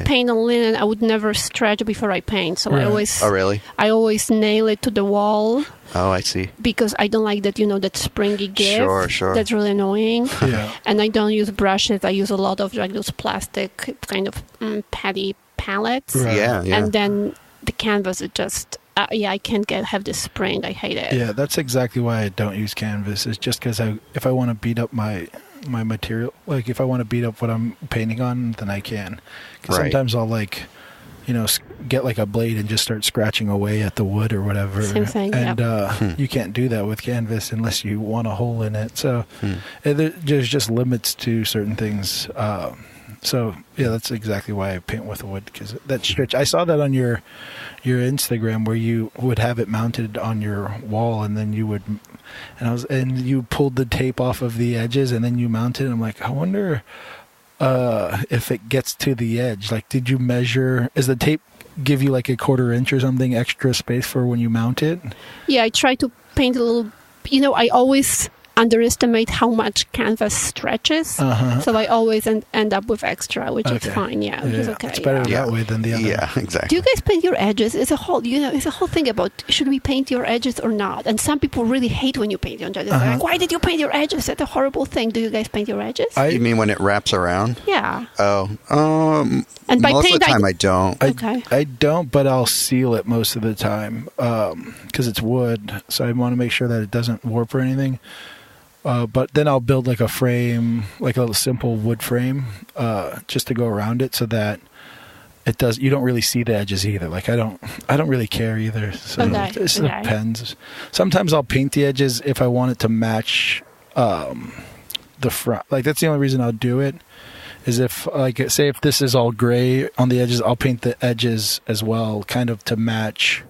paint on linen, I would never stretch before I paint. So I always. Oh, really? I always nail it to the wall. Oh, I see. Because I don't like that, that springy give. Sure. That's really annoying. Yeah. And I don't use brushes. I use a lot of like those plastic kind of patty palettes. Right. Yeah. And then the canvas is just. I can't have this spring. I hate it. Yeah, that's exactly why I don't use canvas. It's just because if I want to beat up my material, like if I want to beat up what I'm painting on, then I can. Because sometimes I'll get like a blade and just start scratching away at the wood or whatever. Same thing. And you can't do that with canvas unless you want a hole in it. So there's just limits to certain things. So yeah, that's exactly why I paint with wood, because that stretch. I saw that on your Instagram where you would have it mounted on your wall, and then you pulled the tape off of the edges, and then you mounted it. I'm like, I wonder if it gets to the edge. Like, did you measure? Is the tape give you like a 1/4 inch or something extra space for when you mount it? Yeah, I try to paint a little. I always underestimate how much canvas stretches, so I always end up with extra, which is fine. Yeah, which is okay. It's better that way than the other. Yeah, exactly. Do you guys paint your edges? It's a whole thing about should we paint your edges or not? And some people really hate when you paint your edges. They're like, why did you paint your edges? That's a horrible thing. Do you guys paint your edges? You mean when it wraps around? Yeah. Oh, and by most paint, of the time I don't. Okay. I don't, but I'll seal it most of the time because it's wood, so I want to make sure that it doesn't warp or anything. But then I'll build like a frame, like a little simple wood frame, just to go around it, so that it does. You don't really see the edges either. Like I don't really care either. So it just depends. Sometimes I'll paint the edges if I want it to match the front. Like that's the only reason I'll do it. Is if like say if this is all gray on the edges, I'll paint the edges as well, kind of to match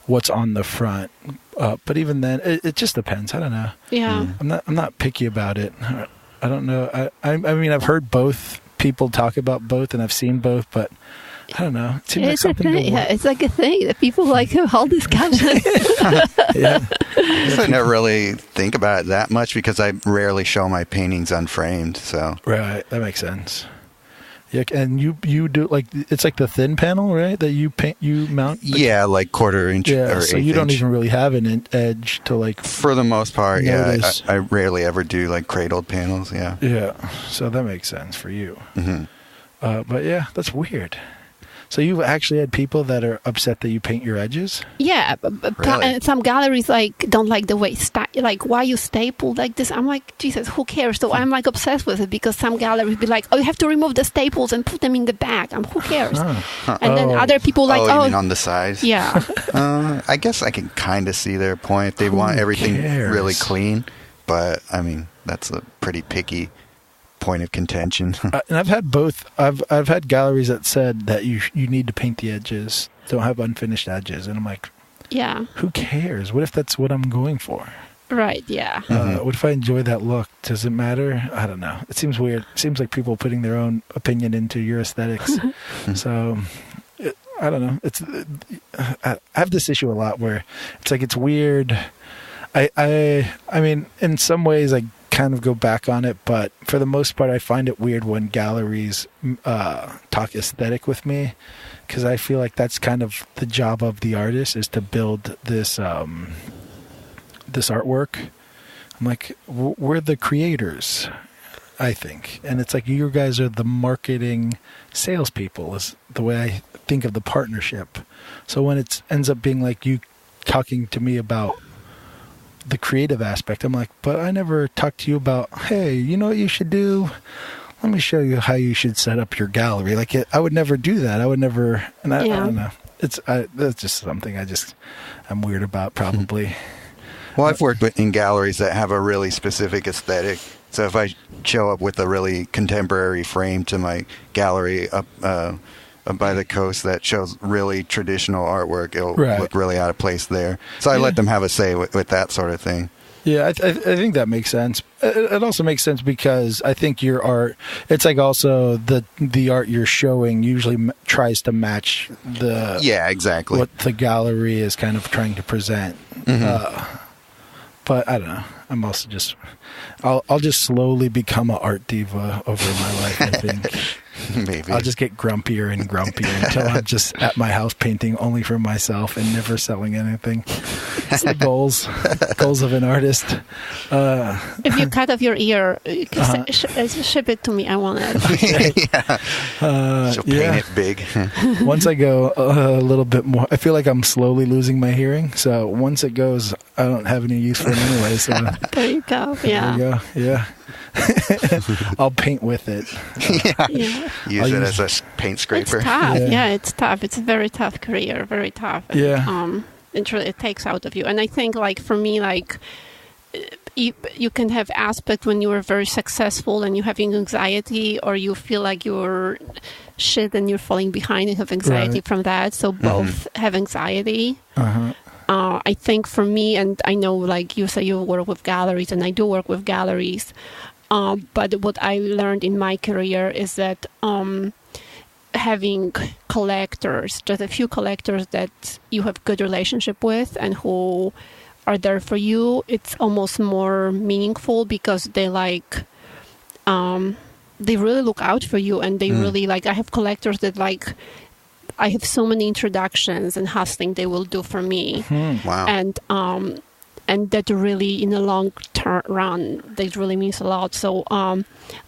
what's on the front. But even then, it just depends. I don't know. Yeah. I'm not picky about it. I don't know. I mean, I've heard both people talk about both, and I've seen both, but I don't know. It seems like something to work. It's like a thing that people like to hold discussions. Yeah. I never really think about it that much because I rarely show my paintings unframed. So Right, that makes sense. Yeah, and you do like it's like the thin panel, right? That you mount. Like, yeah, like 1/4 inch. Yeah, or so 1/8 you don't inch. even really have an edge to like. For the most part, notice. I rarely ever do like cradled panels. Yeah. Yeah, so that makes sense for you. But yeah, that's weird. So you've actually had people that are upset that you paint your edges? Yeah, Really? and some galleries don't like the way like why you staple like this. I'm like, Jesus, who cares? So I'm like obsessed with it because some galleries be like, oh, you have to remove the staples and put them in the back. Who cares? And then other people like, you mean on the sides? Yeah. I guess I can kind of see their point. They want everything really clean, but I mean that's a pretty picky point of contention. And I've had both. I've had galleries that said that you need to paint the edges, don't have unfinished edges, and I'm like, yeah, who cares? What if that's what I'm going for? Right. Yeah. What if I enjoy that look? Does it matter? I don't know. It seems weird. It seems like people putting their own opinion into your aesthetics. So I don't know. I have this issue a lot where it's like it's weird. I mean, in some ways, I kind of go back on it, but for the most part I find it weird when galleries talk aesthetic with me, because I feel like that's kind of the job of the artist, is to build this this artwork. I'm like, we're the creators, I think. And it's like, you guys are the marketing salespeople, is the way I think of the partnership. So when it ends up being like you talking to me about the creative aspect, I'm like, but I never talked to you about, hey, you know what you should do? Let me show you how you should set up your gallery. Like, I would never do that. I would never, and I don't know. That's just something I'm weird about, probably. Well, I've worked in galleries that have a really specific aesthetic. So if I show up with a really contemporary frame to my gallery up by the coast that shows really traditional artwork, it'll look really out of place there. So I let them have a say with that sort of thing. Yeah, I think that makes sense. It also makes sense because I think your art, it's like also the art you're showing usually tries to match exactly what the gallery is kind of trying to present. Mm-hmm. But I don't know. I'm also just, I'll just slowly become an art diva over my life, I think. Maybe. I'll just get grumpier and grumpier until I'm just at my house painting only for myself and never selling anything. It's the goals of an artist. If you cut off your ear, you can ship it to me. I want it. She'll paint it big. Once I go a little bit more, I feel like I'm slowly losing my hearing. So once it goes, I don't have any use for it anyway. So there you go. Yeah. There you go. Yeah. I'll paint with it. Use it as a paint scraper. It's tough. Yeah, it's tough. It's a very tough career. Very tough. And, it takes out of you. And I think, like, for me, like, you can have aspect when you are very successful and you're having anxiety, or you feel like you're shit and you're falling behind and have anxiety from that. So both have anxiety. I think for me, and I know, like you say, you work with galleries, and I do work with galleries. But what I learned in my career is that having collectors, just a few collectors that you have good relationship with and who are there for you, it's almost more meaningful because they they really look out for you, and they really like. I have collectors that like. I have so many introductions and hustling they will do for me. Wow. And that really, in the long term run, that really means a lot. So,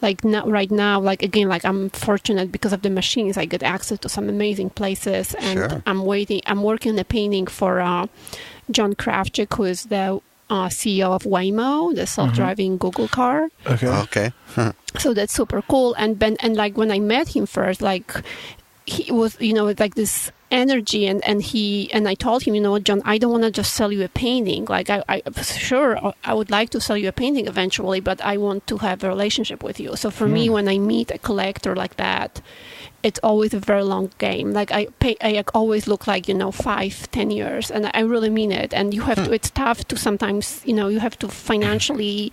like right now, like again, like I'm fortunate because of the machines, I get access to some amazing places. And I'm working on a painting for John Kravchuk, who is the CEO of Waymo, the self-driving Google car. Okay. So that's super cool. And like when I met him first, like he was, like this energy, and I told him, John, I don't want to just sell you a painting. Like I would like to sell you a painting eventually, but I want to have a relationship with you. So for me, when I meet a collector like that, it's always a very long game. Like I always look like 5-10 years, and I really mean it. And you have to. It's tough to sometimes. You have to financially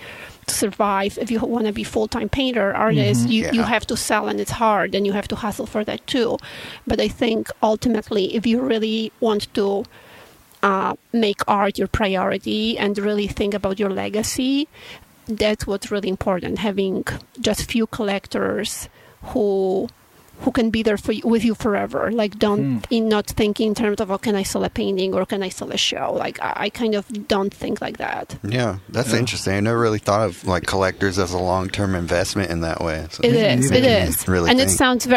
survive if you want to be full-time painter artist. You have to sell, and it's hard, and you have to hustle for that too. But I think ultimately, if you really want to make art your priority and really think about your legacy, that's what's really important. Having just few collectors who can be there with you forever. Like not thinking in terms of, can I sell a painting or can I sell a show? Like I kind of don't think like that. Yeah, that's interesting. I never really thought of like collectors as a long-term investment in that way. So it is. Really, and it sounds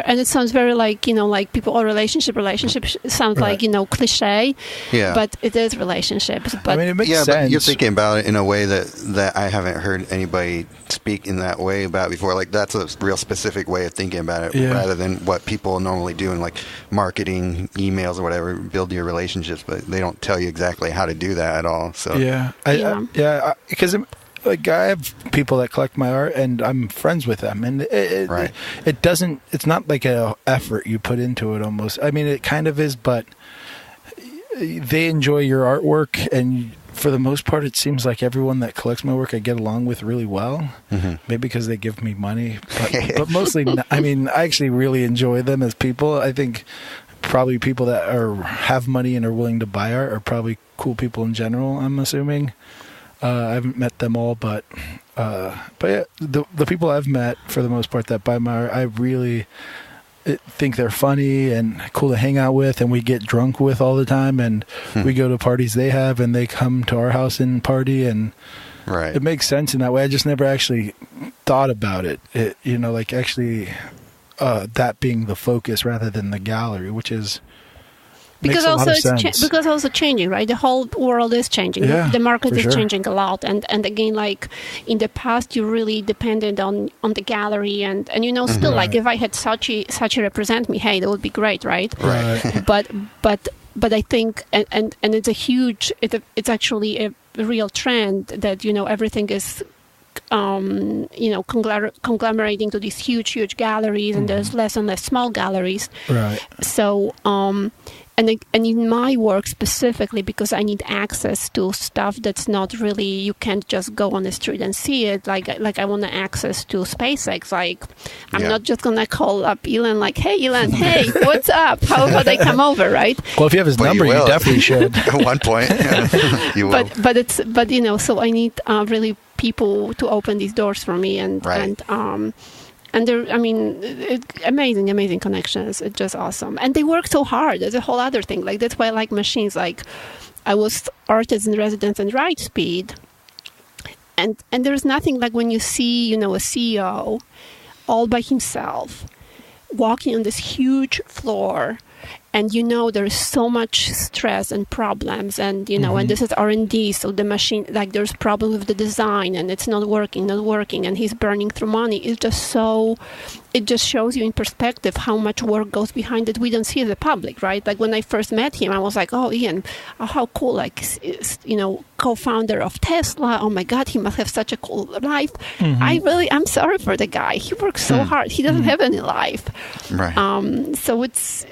very like like people or relationship sounds like cliche. Yeah, but it is relationships. But I mean, it makes sense. But you're thinking about it in a way that I haven't heard anybody speak in that way about before. Like that's a real specific way of thinking about it, rather than what people normally do in like marketing, emails or whatever, build your relationships, but they don't tell you exactly how to do that at all. So because like I have people that collect my art and I'm friends with them, and it's not like a effort you put into it almost. I mean, it kind of is, but they enjoy your artwork, and for the most part, it seems like everyone that collects my work I get along with really well. Maybe because they give me money, but mostly, I mean, I actually really enjoy them as people. I think probably people that have money and are willing to buy art are probably cool people in general, I'm assuming. I haven't met them all, but yeah, the people I've met for the most part that buy my art, think they're funny and cool to hang out with, and we get drunk with all the time, and we go to parties they have, and they come to our house and party, and it makes sense in that way. I just never actually thought about it, like actually that being the focus rather than the gallery, which is because also because also changing, right? The whole world is changing. The market is changing a lot, and again, like in the past, you really depended on the gallery, and still like if I had Sachi represent me, hey, that would be great, right? Right. but I think and it's a huge, it's actually a real trend that everything is conglomerating to these huge galleries, and there's less and less small galleries. Right. So and in my work specifically, because I need access to stuff that's not really, you can't just go on the street and see it. Like I want access to SpaceX. Like I'm not just gonna call up Elon like, hey Elon, hey, what's up? How about I come over, right? Well, if you have his number, you definitely should. At one point, you will. But so I need really people to open these doors for me, and there, amazing connections. It's just awesome. And they work so hard. That's a whole other thing. Like, that's why I like machines. Like, I was artist in residence and Ride Speed. And there's nothing like when you see, a CEO all by himself walking on this huge floor, and there's so much stress and problems, and and this is R&D, so the machine, like, there's problems with the design, and it's not working, and he's burning through money. It just shows you in perspective how much work goes behind it. We don't see as a public, right? Like when I first met him, I was like, oh, Ian, how cool, like, co-founder of Tesla. Oh my God, he must have such a cool life. I'm sorry for the guy. He works so hard. He doesn't have any life. Right. So it's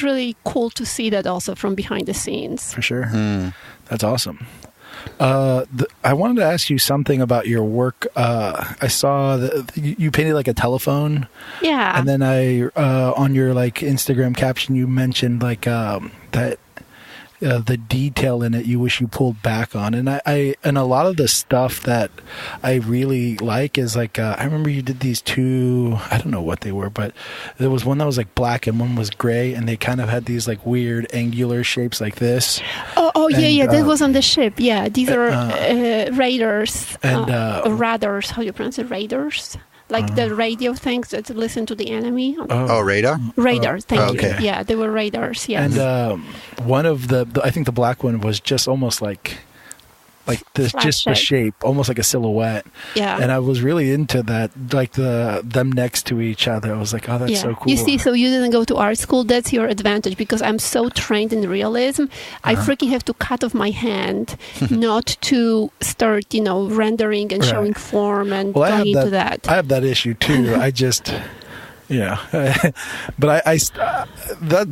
really cool to see that also from behind the scenes. For sure. That's awesome. I wanted to ask you something about your work. I saw that you painted like a telephone. Yeah. And then on your like Instagram caption, you mentioned like that the detail in it you wish you pulled back on. And and a lot of the stuff that I really like is like, I remember you did these two, I don't know what they were, but there was one that was like black and one was gray, and they kind of had these like weird angular shapes like this. Yeah, that was on the ship. Yeah, these are radars, radars. How do you pronounce it? Radars? Like the radio things that listen to the enemy. Radar? Radar, thank you. Okay. Yeah, they were radars, yes. And one of I think the black one was just almost like this, just the shape, almost like a silhouette. Yeah. And I was really into that, like them next to each other. I was like, oh, that's so cool. You see, so you didn't go to art school. That's your advantage, because I'm so trained in realism. I freaking have to cut off my hand not to start, rendering and showing form and going into that. I have that issue too. I just... but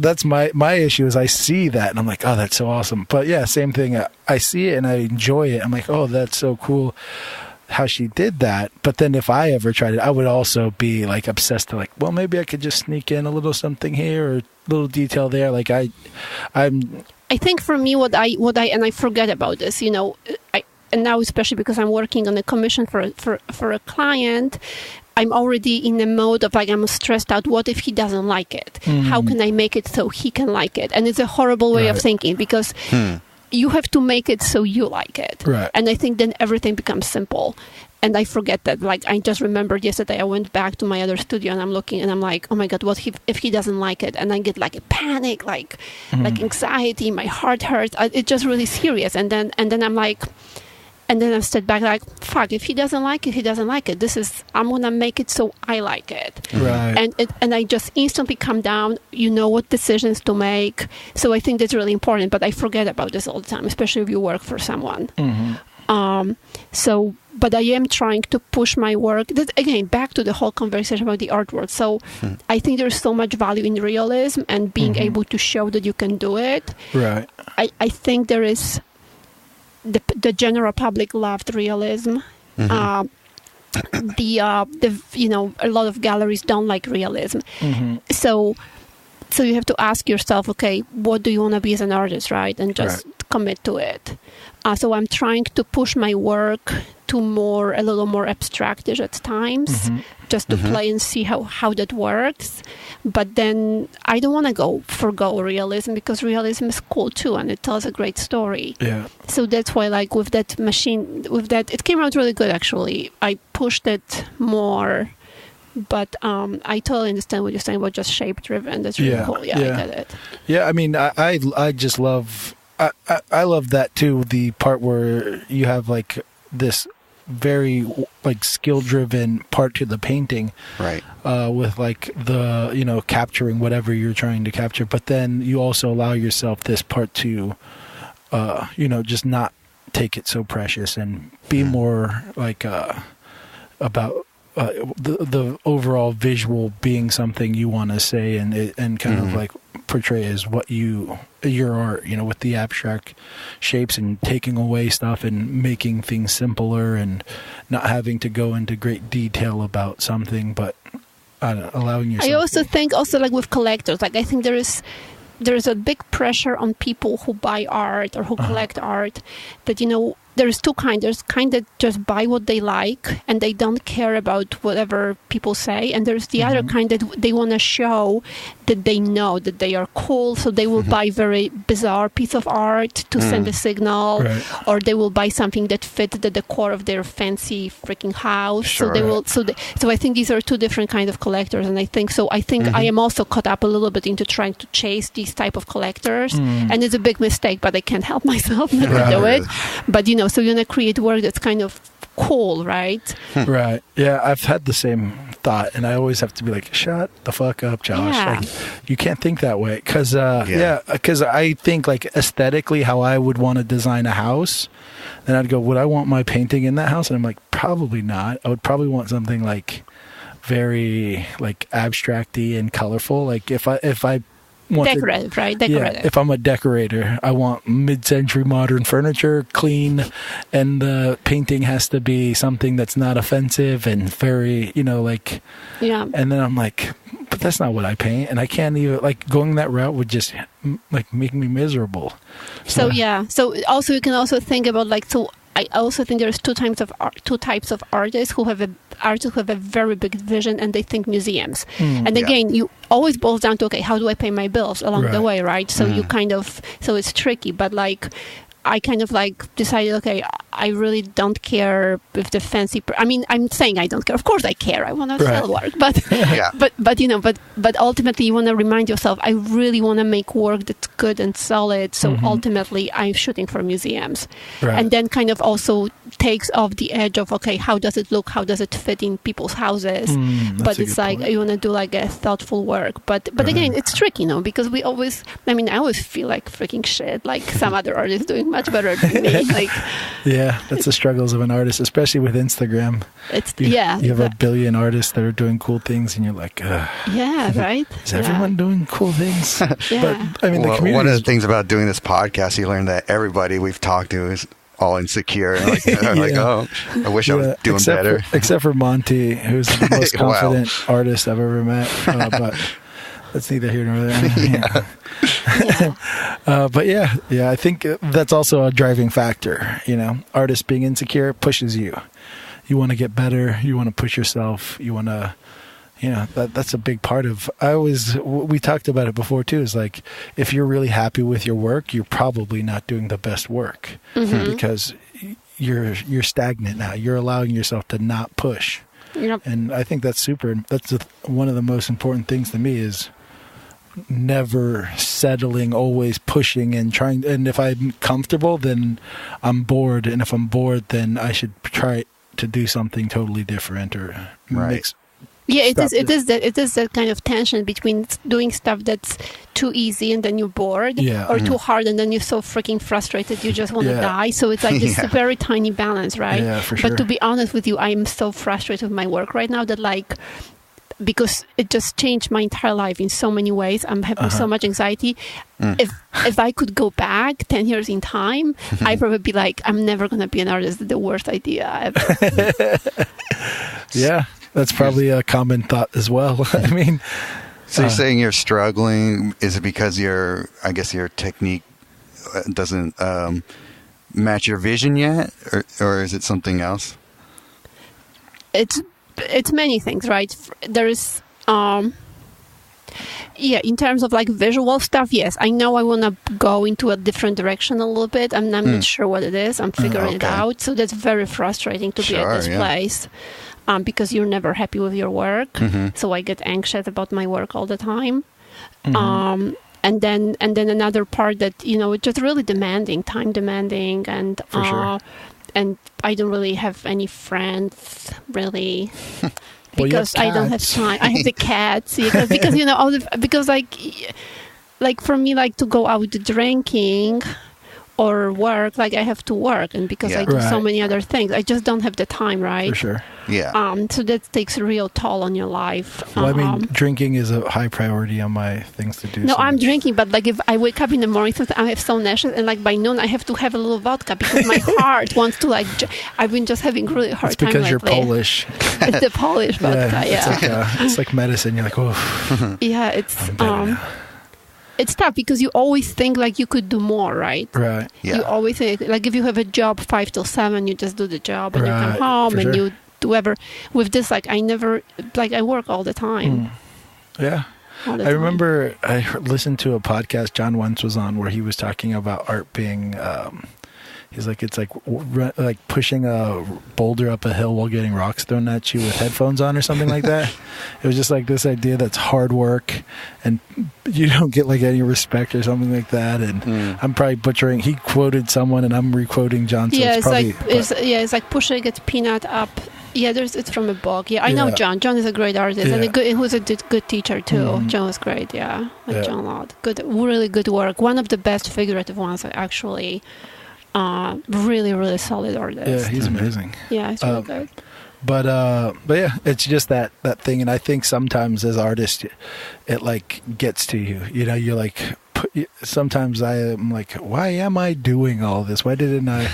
that's my issue is I see that and I'm like, oh, that's so awesome. But yeah, same thing. I see it and I enjoy it. I'm like, oh, that's so cool how she did that. But then if I ever tried it, I would also be like obsessed to like, well, maybe I could just sneak in a little something here or a little detail there. Like I think for me, what I and I forget about this, and now especially because I'm working on a commission for a client, I'm already in the mode of like, I'm stressed out. What if he doesn't like it? How can I make it so he can like it? And it's a horrible way of thinking, because you have to make it so you like it. Right. And I think then everything becomes simple. And I forget that. Like, I just remembered yesterday I went back to my other studio and I'm looking and I'm like, oh my God, what if he doesn't like it? And I get like a panic, like anxiety, my heart hurts. It's just really serious. And then I'm like... And then I step back like, fuck, if he doesn't like it, he doesn't like it. I'm going to make it so I like it. Right. And I just instantly come down, what decisions to make. So I think that's really important, but I forget about this all the time, especially if you work for someone. But I am trying to push my work. That, again, back to the whole conversation about the artwork. So I think there's so much value in realism and being able to show that you can do it. Right. I think there is... The general public loved realism. A lot of galleries don't like realism. So so you have to ask yourself, okay, what do you want to be as an artist, right? And just commit to it. So I'm trying to push my work to a little more abstractish at times, just to play and see how that works. But then I don't want to forgo realism, because realism is cool too, and it tells a great story. Yeah. So that's why, like, with that machine, it came out really good, actually. I pushed it more, but I totally understand what you're saying about just shape-driven. That's really cool. Yeah, I get it. Yeah, I mean, I just love... I love that too, the part where you have like this very like skill-driven part to the painting, right? With like the capturing whatever you're trying to capture, but then you also allow yourself this part to just not take it so precious and be more like about the overall visual being something you want to say and kind of like portray as what your art, with the abstract shapes and taking away stuff and making things simpler and not having to go into great detail about something, but allowing yourself. I also think like with collectors, like I think there is a big pressure on people who buy art or who collect art that, there's two kinds. There's kind that just buy what they like and they don't care about whatever people say. And there's the other kind that they want to show that they know that they are cool. So they will buy very bizarre piece of art to send a signal, or they will buy something that fits the decor of their fancy freaking house. Sure, so they will. So I think these are two different kind of collectors. And I think I am also caught up a little bit into trying to chase these type of collectors. And it's a big mistake, but I can't help myself not to do it. But so you want to create work that's kind of cool, right? Right. Yeah, I've had the same thought, and I always have to be like, shut the fuck up, Josh. Yeah. Like, you can't think that way. Because I think like aesthetically how I would want to design a house, then I'd go, would I want my painting in that house? And I'm like, probably not. I would probably want something like very like abstract-y and colorful. Like if I decorative, right? Decorative. Yeah, if I'm a decorator, I want mid-century modern furniture, clean, and the painting has to be something that's not offensive and very, Yeah. And then I'm like, but that's not what I paint, and I can't even going that route would just make me miserable. So also you can also think about I also think there's two types of artists who have a very big vision and they think museums. And again, you always boils down to, okay, how do I pay my bills along the way, right? So you so it's tricky, but I kind of decided, okay, I really don't care if the fancy. I'm saying I don't care. Of course, I care. I want to sell work, but but ultimately, you want to remind yourself, I really want to make work that's good and solid. So ultimately, I'm shooting for museums, and then kind of also takes off the edge of, okay, how does it look? How does it fit in people's houses? But it's like point. You want to do a thoughtful work. But again, it's tricky, because we always. I always feel like freaking shit. Like some other artists doing much better than me. Yeah, that's the struggles of an artist, especially with Instagram. You have a billion artists that are doing cool things, and you're like, yeah, right? Is everyone doing cool things? Yeah. But the community. One of the things about doing this podcast, you learn that everybody we've talked to is all insecure. And I wish I was doing better. Except for Monty, who's the most confident artist I've ever met. But that's neither here nor there. But I think that's also a driving factor. Artists being insecure pushes you. You want to get better. You want to push yourself. You want to, that's a big part of. We talked about it before too. Is like if you're really happy with your work, you're probably not doing the best work because you're stagnant now. You're allowing yourself to not push. Yep. And I think that's super. That's one of the most important things to me is never settling, always pushing and trying. And if I'm comfortable, then I'm bored. And if I'm bored, then I should try to do something totally different or mix. Yeah, it is that kind of tension between doing stuff that's too easy and then you're bored, or too hard and then you're so freaking frustrated you just want to die. So it's like this very tiny balance, right? Yeah, for sure. But to be honest with you, I'm so frustrated with my work right now that because it just changed my entire life in so many ways. I'm having so much anxiety. If I could go back 10 years in time, I'd probably be like, I'm never going to be an artist. The worst idea ever. Yeah, that's probably a common thought as well. So you're saying you're struggling? Is it because your technique doesn't match your vision yet, or is it something else? It's many things, right? There's in terms of like visual stuff, yes, I know I want to go into a different direction a little bit. I'm not sure what it is. I'm figuring it out. So that's very frustrating to be at this place because you're never happy with your work. So I get anxious about my work all the time. And then another part that, it's just really time demanding, and and I don't really have any friends really. Because I don't have time. I have the cats. Because because like for me, like to go out drinking or work, like I have to work, and because I do so many other things, I just don't have the time, right? For sure. Yeah. So that takes a real toll on your life. Well, I mean, drinking is a high priority on my things to do. No, I'm drinking, but like if I wake up in the morning, I have so nauseous, and like by noon I have to have a little vodka because my heart wants to I've been just having really hard time lately. It's because you're Polish. It's the Polish vodka, It's like medicine. You're like, oh. Yeah, it's tough because you always think like you could do more, right? Right. Yeah. You always think like if you have a job 5 till 7, you just do the job and you come home and you do whatever. With this, like I never, like I work all the time. Yeah. I remember I listened to a podcast John Wentz was on where he was talking about art being, he's like, it's like pushing a boulder up a hill while getting rocks thrown at you with headphones on or something like that. It was just like this idea that's hard work and you don't get like any respect or something like that. And I'm probably butchering. He quoted someone and I'm re-quoting John. So it's like pushing a peanut up. Yeah, it's from a book. Yeah, I know John. John is a great artist and he was a good teacher too. John was great. Yeah, John a lot. Good, really good work. One of the best figurative ones actually. Really, really solid artist. Yeah, he's amazing. Yeah, he's really good. But yeah, it's just that thing, and I think sometimes as artists, it like gets to you. You're like. Sometimes I'm like, why am I doing all this? Why didn't I?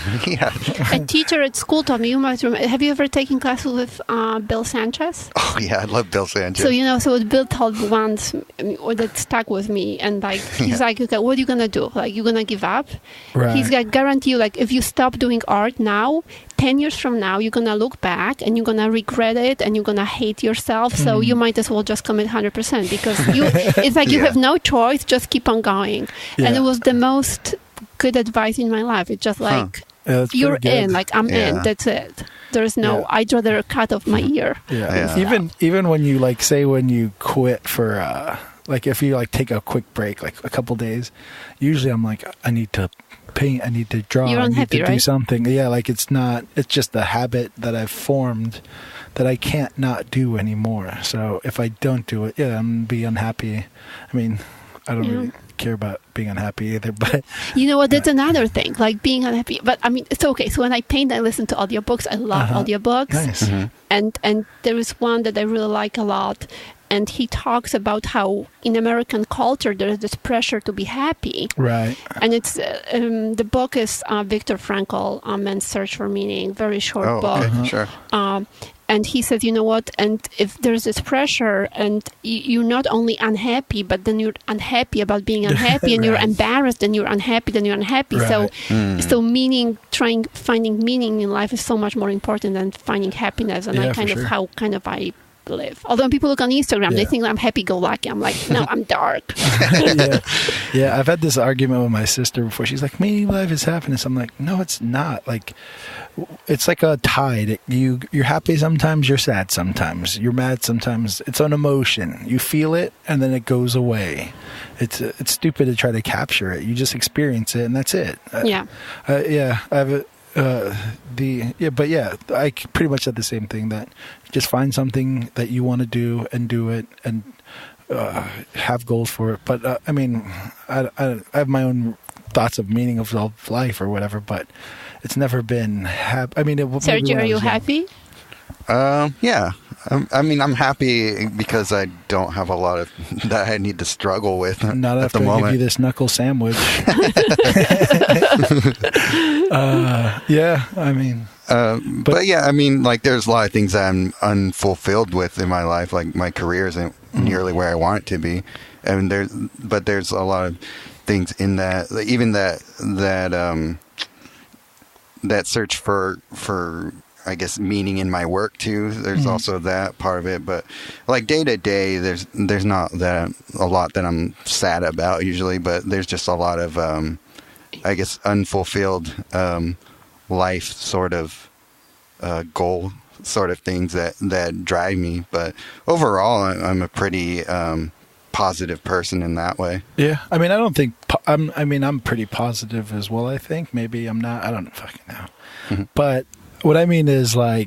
A teacher at school told me, you might remember, have you ever taken classes with Bill Sanchez? Oh, yeah, I love Bill Sanchez. So, what Bill told once, or that stuck with me, and like, he's like, okay, what are you going to do? Like, you're going to give up? Right. He's going to guarantee you, like, if you stop doing art now, 10 years from now, you're going to look back and you're going to regret it and you're going to hate yourself. So you might as well just commit 100% because it's like you have no choice, just keep on going. Yeah. And it was the most good advice in my life. It's just like, you're in, like I'm in, that's it. There's no, I'd rather cut off my ear. Yeah. Even when you like, say when you quit for, like if you like take a quick break, like a couple days, usually I'm like, I need to paint, I need to draw, You're unhappy, I need to do something. Yeah, like it's just a habit that I've formed that I can't not do anymore. So if I don't do it, I'm going to be unhappy. I mean, I don't really care about being unhappy either, but you know what, that's another thing, like being unhappy. But I mean, it's okay. So when I paint, I listen to audiobooks. I love audiobooks. Nice. And there is one that I really like a lot. And he talks about how in American culture there is this pressure to be happy. Right. And it's the book is Viktor Frankl, Man's Search for Meaning. Very short book. Okay, sure. And he says, you know what? And if there's this pressure, and you're not only unhappy, but then you're unhappy about being unhappy, and you're embarrassed, and you're unhappy, then you're unhappy. Right. So finding meaning in life is so much more important than finding happiness. And I live. Although when people look on Instagram, they think I'm happy-go-lucky. I'm like, no, I'm dark. Yeah, I've had this argument with my sister before. She's like, meaning life is happiness. I'm like, no, it's not. Like, it's like a tide. You're happy sometimes, you're sad sometimes, you're mad sometimes. It's an emotion. You feel it, and then it goes away. It's stupid to try to capture it. You just experience it, and that's it. I have I pretty much said the same thing, that just find something that you want to do and do it, and have goals for it. But I mean, I have my own thoughts of meaning of life or whatever, but it's never been happy. I mean, Sergio, are you happy? Yeah. I mean, I'm happy because I don't have a lot of that I need to struggle with Not at after the moment. I give you this knuckle sandwich. I mean, But yeah, I mean, like, there's a lot of things that I'm unfulfilled with in my life. Like, my career isn't nearly where I want it to be, and there's a lot of things in that, like, even that search for I guess meaning in my work too. There's also that part of it, but like day to day, there's not a lot that I'm sad about usually, but there's just a lot of I guess unfulfilled life sort of goal sort of things that drive me. But overall, I'm a pretty positive person in that way. Yeah, I mean, I don't think I'm pretty positive as well. I think maybe I'm not. I don't fucking know, but. What I mean is I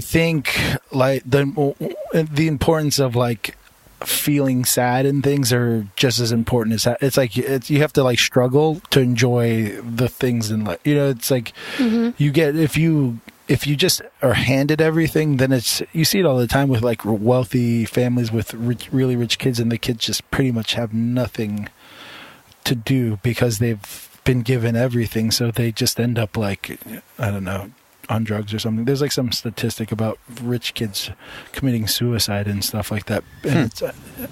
think like the importance of like feeling sad and things are just as important as that. It's like you have to like struggle to enjoy the things in life. You know, it's like you get if you just are handed everything, then you see it all the time with like wealthy families with really rich kids, and the kids just pretty much have nothing to do because they've been given everything, so they just end up like, I don't know, on drugs or something. There's like some statistic about rich kids committing suicide and stuff like that, and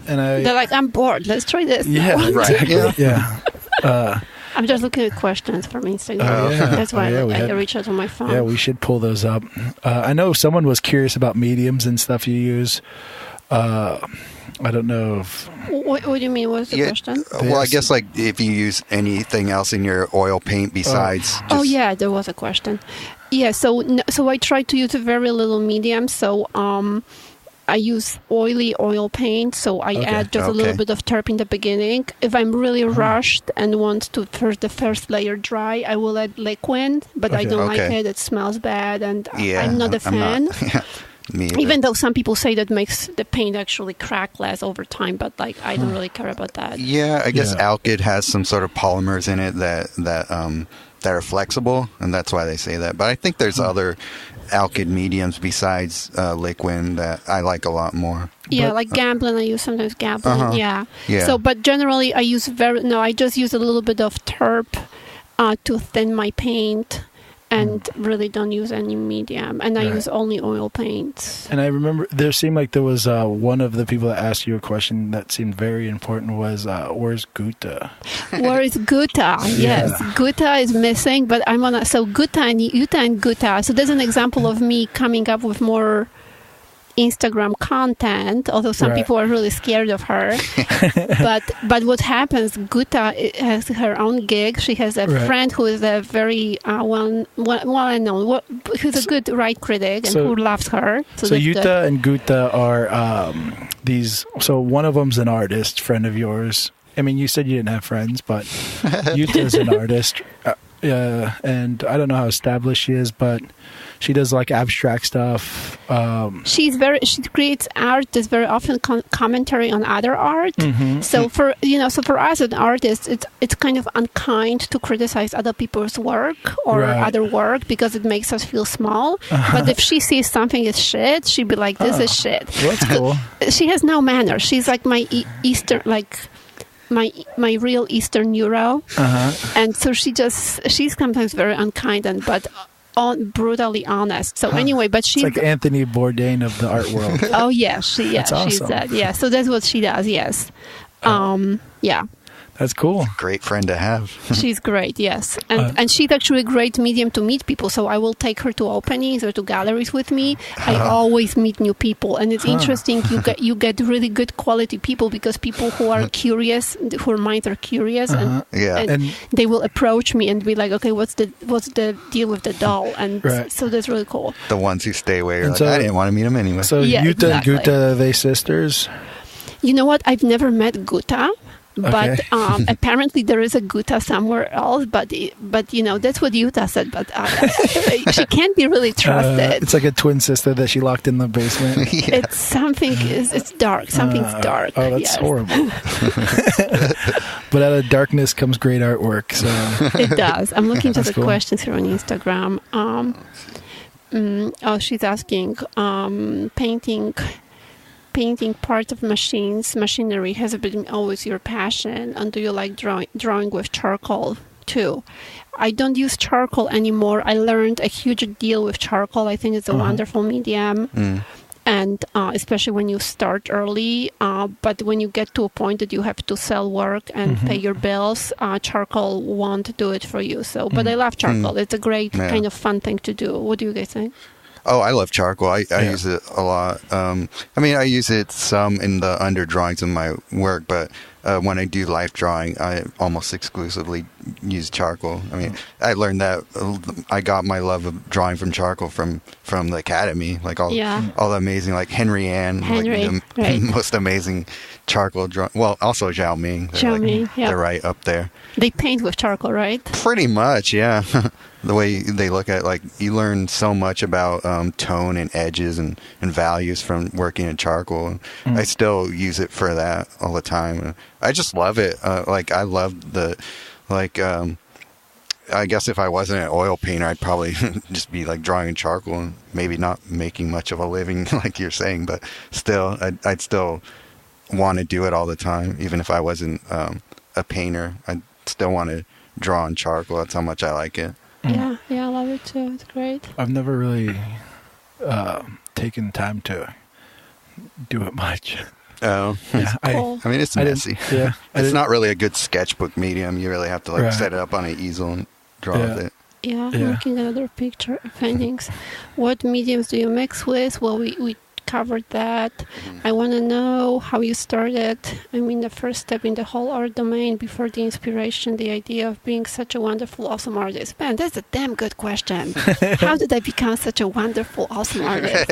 they're like, I'm bored, let's try this. Yeah, right. Yeah. I'm just looking at questions from Instagram. That's why I reach out on my phone. Yeah, we should pull those up. I know someone was curious about mediums and stuff you use. I don't know if... What do you mean? What's the question? Well, I guess like if you use anything else in your oil paint besides... Oh, yeah, there was a question. Yeah, so I try to use a very little medium. So I use oily oil paint. So I add just a little bit of terp in the beginning. If I'm really rushed and want to the first layer dry, I will add liquid, but I don't like it. It smells bad, and I'm not a fan. Even though some people say that makes the paint actually crack less over time, but like I don't really care about that. Yeah, I guess alkyd has some sort of polymers in it that are flexible, and that's why they say that. But I think there's other alkyd mediums besides liquid that I like a lot more. Yeah, like Gamblin, I use sometimes Gamblin. Yeah. So, but generally I just use a little bit of terp to thin my paint. And really don't use any medium. And I use only oil paints. And I remember there seemed like there was one of the people that asked you a question that seemed very important was, where's Gutta? Where is Gutta? Yes, Gutta is missing. But I'm on so Gutta and Yuta and Gutta. So there's an example of me coming up with more Instagram content, although some people are really scared of her. but what happens, Gutta has her own gig. She has a friend who is a very well-known, who's a good ride critic and who loves her. So Yuta and Gutta are these. So one of them's an artist, friend of yours. I mean, you said you didn't have friends, but Yuta's an artist. And I don't know how established she is, but she does like abstract stuff. She creates art that's very often commentary on other art. So for us as artists, it's kind of unkind to criticize other people's work or other work because it makes us feel small. But if she sees something is shit, she'd be like, "This is shit." Well, that's cool. She has no manners. She's like my Eastern my real Eastern Euro, and so she's sometimes very unkind but brutally honest. So anyway, but she's like Anthony Bourdain of the art world. Oh yeah, that's awesome. She's that. Yeah, so that's what she does. Yes, yeah. That's cool. Great friend to have. She's great, yes. And she's actually a great medium to meet people. So I will take her to openings or to galleries with me. I always meet new people. And it's interesting, you get really good quality people because people who are curious, whose minds are curious, and they will approach me and be like, okay, what's the deal with the doll? And so that's really cool. The ones who stay away are like, I didn't want to meet them anyway. So Yuta and Gutta, are they sisters? You know what? I've never met Gutta. But apparently there is a Gutta somewhere else. But that's what Yuta said. But she can't be really trusted. It's like a twin sister that she locked in the basement. It's something. It's dark. Something's dark. Oh, that's horrible. But out of darkness comes great artwork. So it does. I'm looking to the questions here on Instagram. She's asking painting parts of machinery has been always your passion, and do you like drawing with charcoal too. I don't use charcoal anymore. I learned a huge deal with charcoal. I think it's a wonderful medium. And especially when you start early, but when you get to a point that you have to sell work and pay your bills, charcoal won't do it for you. So, but I love charcoal. It's a great kind of fun thing to do. What do you guys think? Oh, I love charcoal. I use it a lot. I mean, I use it some in the under drawings of my work, but when I do life drawing, I almost exclusively use charcoal. I mean, I learned that I got my love of drawing from charcoal from the academy, like all the amazing, like Henry, the most amazing charcoal drawing. Well, also Zhao Ming. They're right up there. They paint with charcoal, right? Pretty much, yeah. The way they look at it, like, you learn so much about tone and edges and values from working in charcoal. I still use it for that all the time. I just love it. I love the, I guess if I wasn't an oil painter, I'd probably just be like drawing in charcoal and maybe not making much of a living, like you're saying. But still, I'd still want to do it all the time, even if I wasn't a painter. I'd still want to draw in charcoal. That's how much I like it. Yeah, I love it too. It's great. I've never really taken time to do it much. Oh, yeah. Cool. I mean, it's messy. It's not really a good sketchbook medium. You really have to set it up on an easel and draw with it. Yeah, looking at other picture paintings. What mediums do you mix with? Well, we covered that. I want to know how you started. I mean, the first step in the whole art domain before the inspiration, the idea of being such a wonderful, awesome artist. Man, that's a damn good question. How did I become such a wonderful, awesome artist?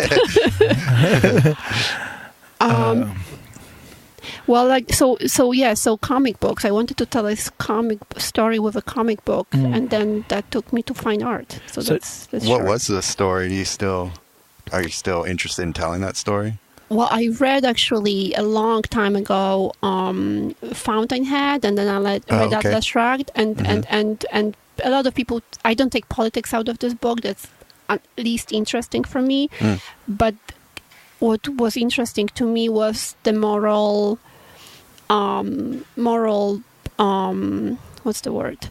So comic books. I wanted to tell this comic story with a comic book, and then that took me to fine art. So that's what was the story? Are you still interested in telling that story? Well, I read actually a long time ago Fountainhead, and then I read Atlas Shrugged, and a lot of people. I don't take politics out of this book. That's at least interesting for me. But what was interesting to me was the moral. What's the word?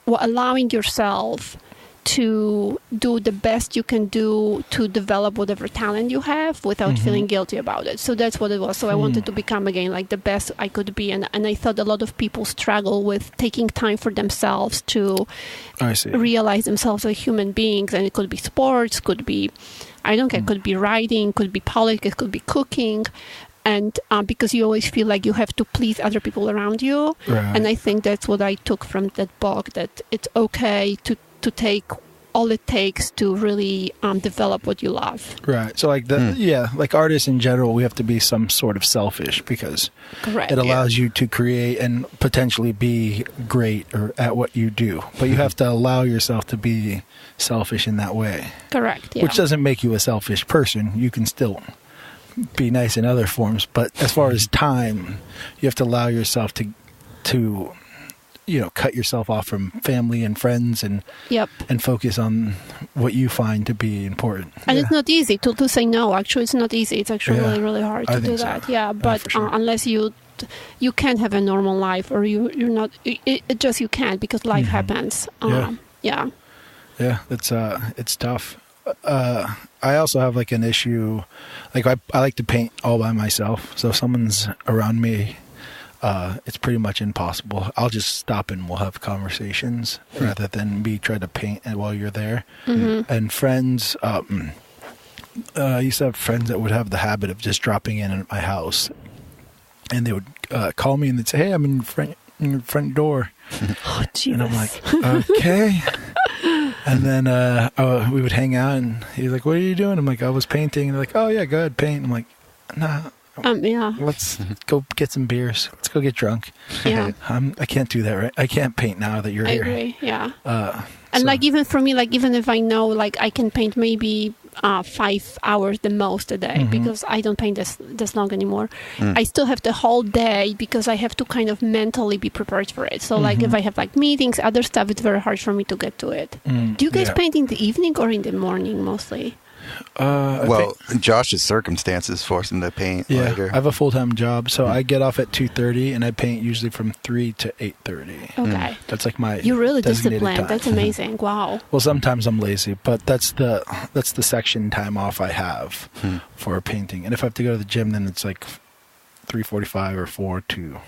Allowing yourself to do the best you can do to develop whatever talent you have without feeling guilty about it. So that's what it was. So I wanted to become, again, like the best I could be. And I thought a lot of people struggle with taking time for themselves to realize themselves as human beings. And it could be sports, could be, I don't care, could be writing, could be politics, could be cooking. And because you always feel like you have to please other people around you. Right. And I think that's what I took from that book, that it's okay to take all it takes to really develop what you love. Right. So like artists in general, we have to be some sort of selfish because it allows you to create and potentially be great at what you do. But you have to allow yourself to be selfish in that way. Correct. Yeah. Which doesn't make you a selfish person. You can still be nice in other forms. But as far as time, you have to allow yourself to cut yourself off from family and friends and focus on what you find to be important. And it's not easy to say no. Actually, it's not easy. It's actually really, really hard to do that. Yeah, but unless you can't have a normal life, or you're not, it just you can't, because life happens. Yeah, it's tough. I also have like an issue. Like I like to paint all by myself. So if someone's around me, it's pretty much impossible. I'll just stop and we'll have conversations rather than me try to paint while you're there. And friends, I used to have friends that would have the habit of just dropping in at my house, and they would call me and they'd say, "Hey, I'm in your front door." Oh, Jesus. And I'm like, okay. And then we would hang out, and he's like, "What are you doing?" I'm like, "I was painting." And they're like, "Oh yeah, go ahead, paint." I'm like, "Nah." Let's go get some beers. Let's go get drunk. Yeah. I can't do that, right? I can't paint now that you're here. I agree, yeah. And like, even for me, like, even if I know, like, I can paint maybe 5 hours the most a day, because I don't paint this long anymore. I still have the whole day, because I have to kind of mentally be prepared for it. So like, if I have like meetings, other stuff, it's very hard for me to get to it. Do you guys paint in the evening or in the morning mostly? Josh's circumstances force him to paint later. I have a full-time job, so I get off at 2:30, and I paint usually from 3 to 8:30. Okay. That's like my You're really designated disciplined. time. That's amazing. Wow. Well, sometimes I'm lazy, but that's the section time off I have for painting. And if I have to go to the gym, then it's like 3:45 or 4 to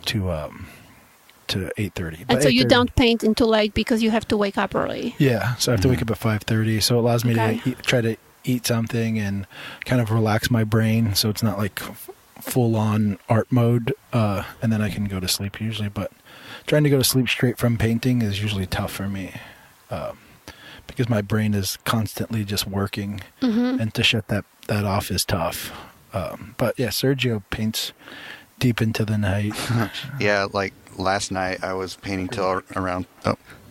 8:30. And so you don't paint until late because you have to wake up early. Yeah, so I have to wake up at 5:30. So it allows me to try to eat something and kind of relax my brain, so it's not like full-on art mode, and then I can go to sleep usually. But trying to go to sleep straight from painting is usually tough for me, because my brain is constantly just working, and to shut that off is tough. But yeah, Sergio paints deep into the night. Yeah, like last night I was painting till around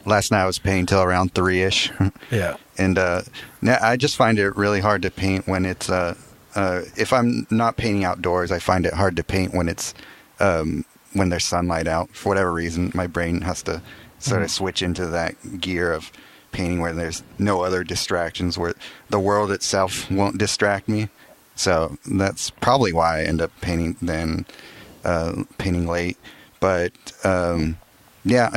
3-ish. Yeah. And I just find it really hard to paint when it's if I'm not painting outdoors, I find it hard to paint when it's when there's sunlight out. For whatever reason, my brain has to sort of switch into that gear of painting where there's no other distractions, where the world itself won't distract me. So that's probably why I end up painting late. But yeah,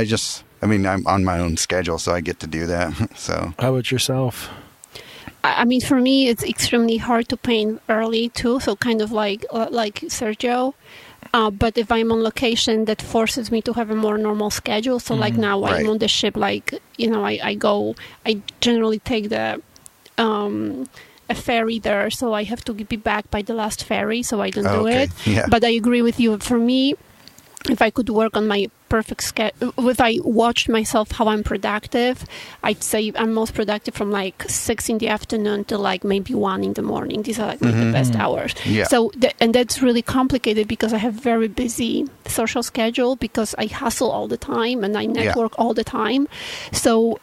I'm on my own schedule, so I get to do that. So how about yourself? I mean, for me, it's extremely hard to paint early too. So kind of like Sergio. But if I'm on location, that forces me to have a more normal schedule. So like now I'm on the ship, like, I generally take a ferry there. So I have to be back by the last ferry. So I don't do it. Yeah. But I agree with you. For me, if I could work on my perfect schedule, if I watched myself how I'm productive, I'd say I'm most productive from like 6 in the afternoon to like maybe 1 in the morning. These are like the best hours. Yeah. So, and that's really complicated because I have very busy social schedule because I hustle all the time and I network all the time. So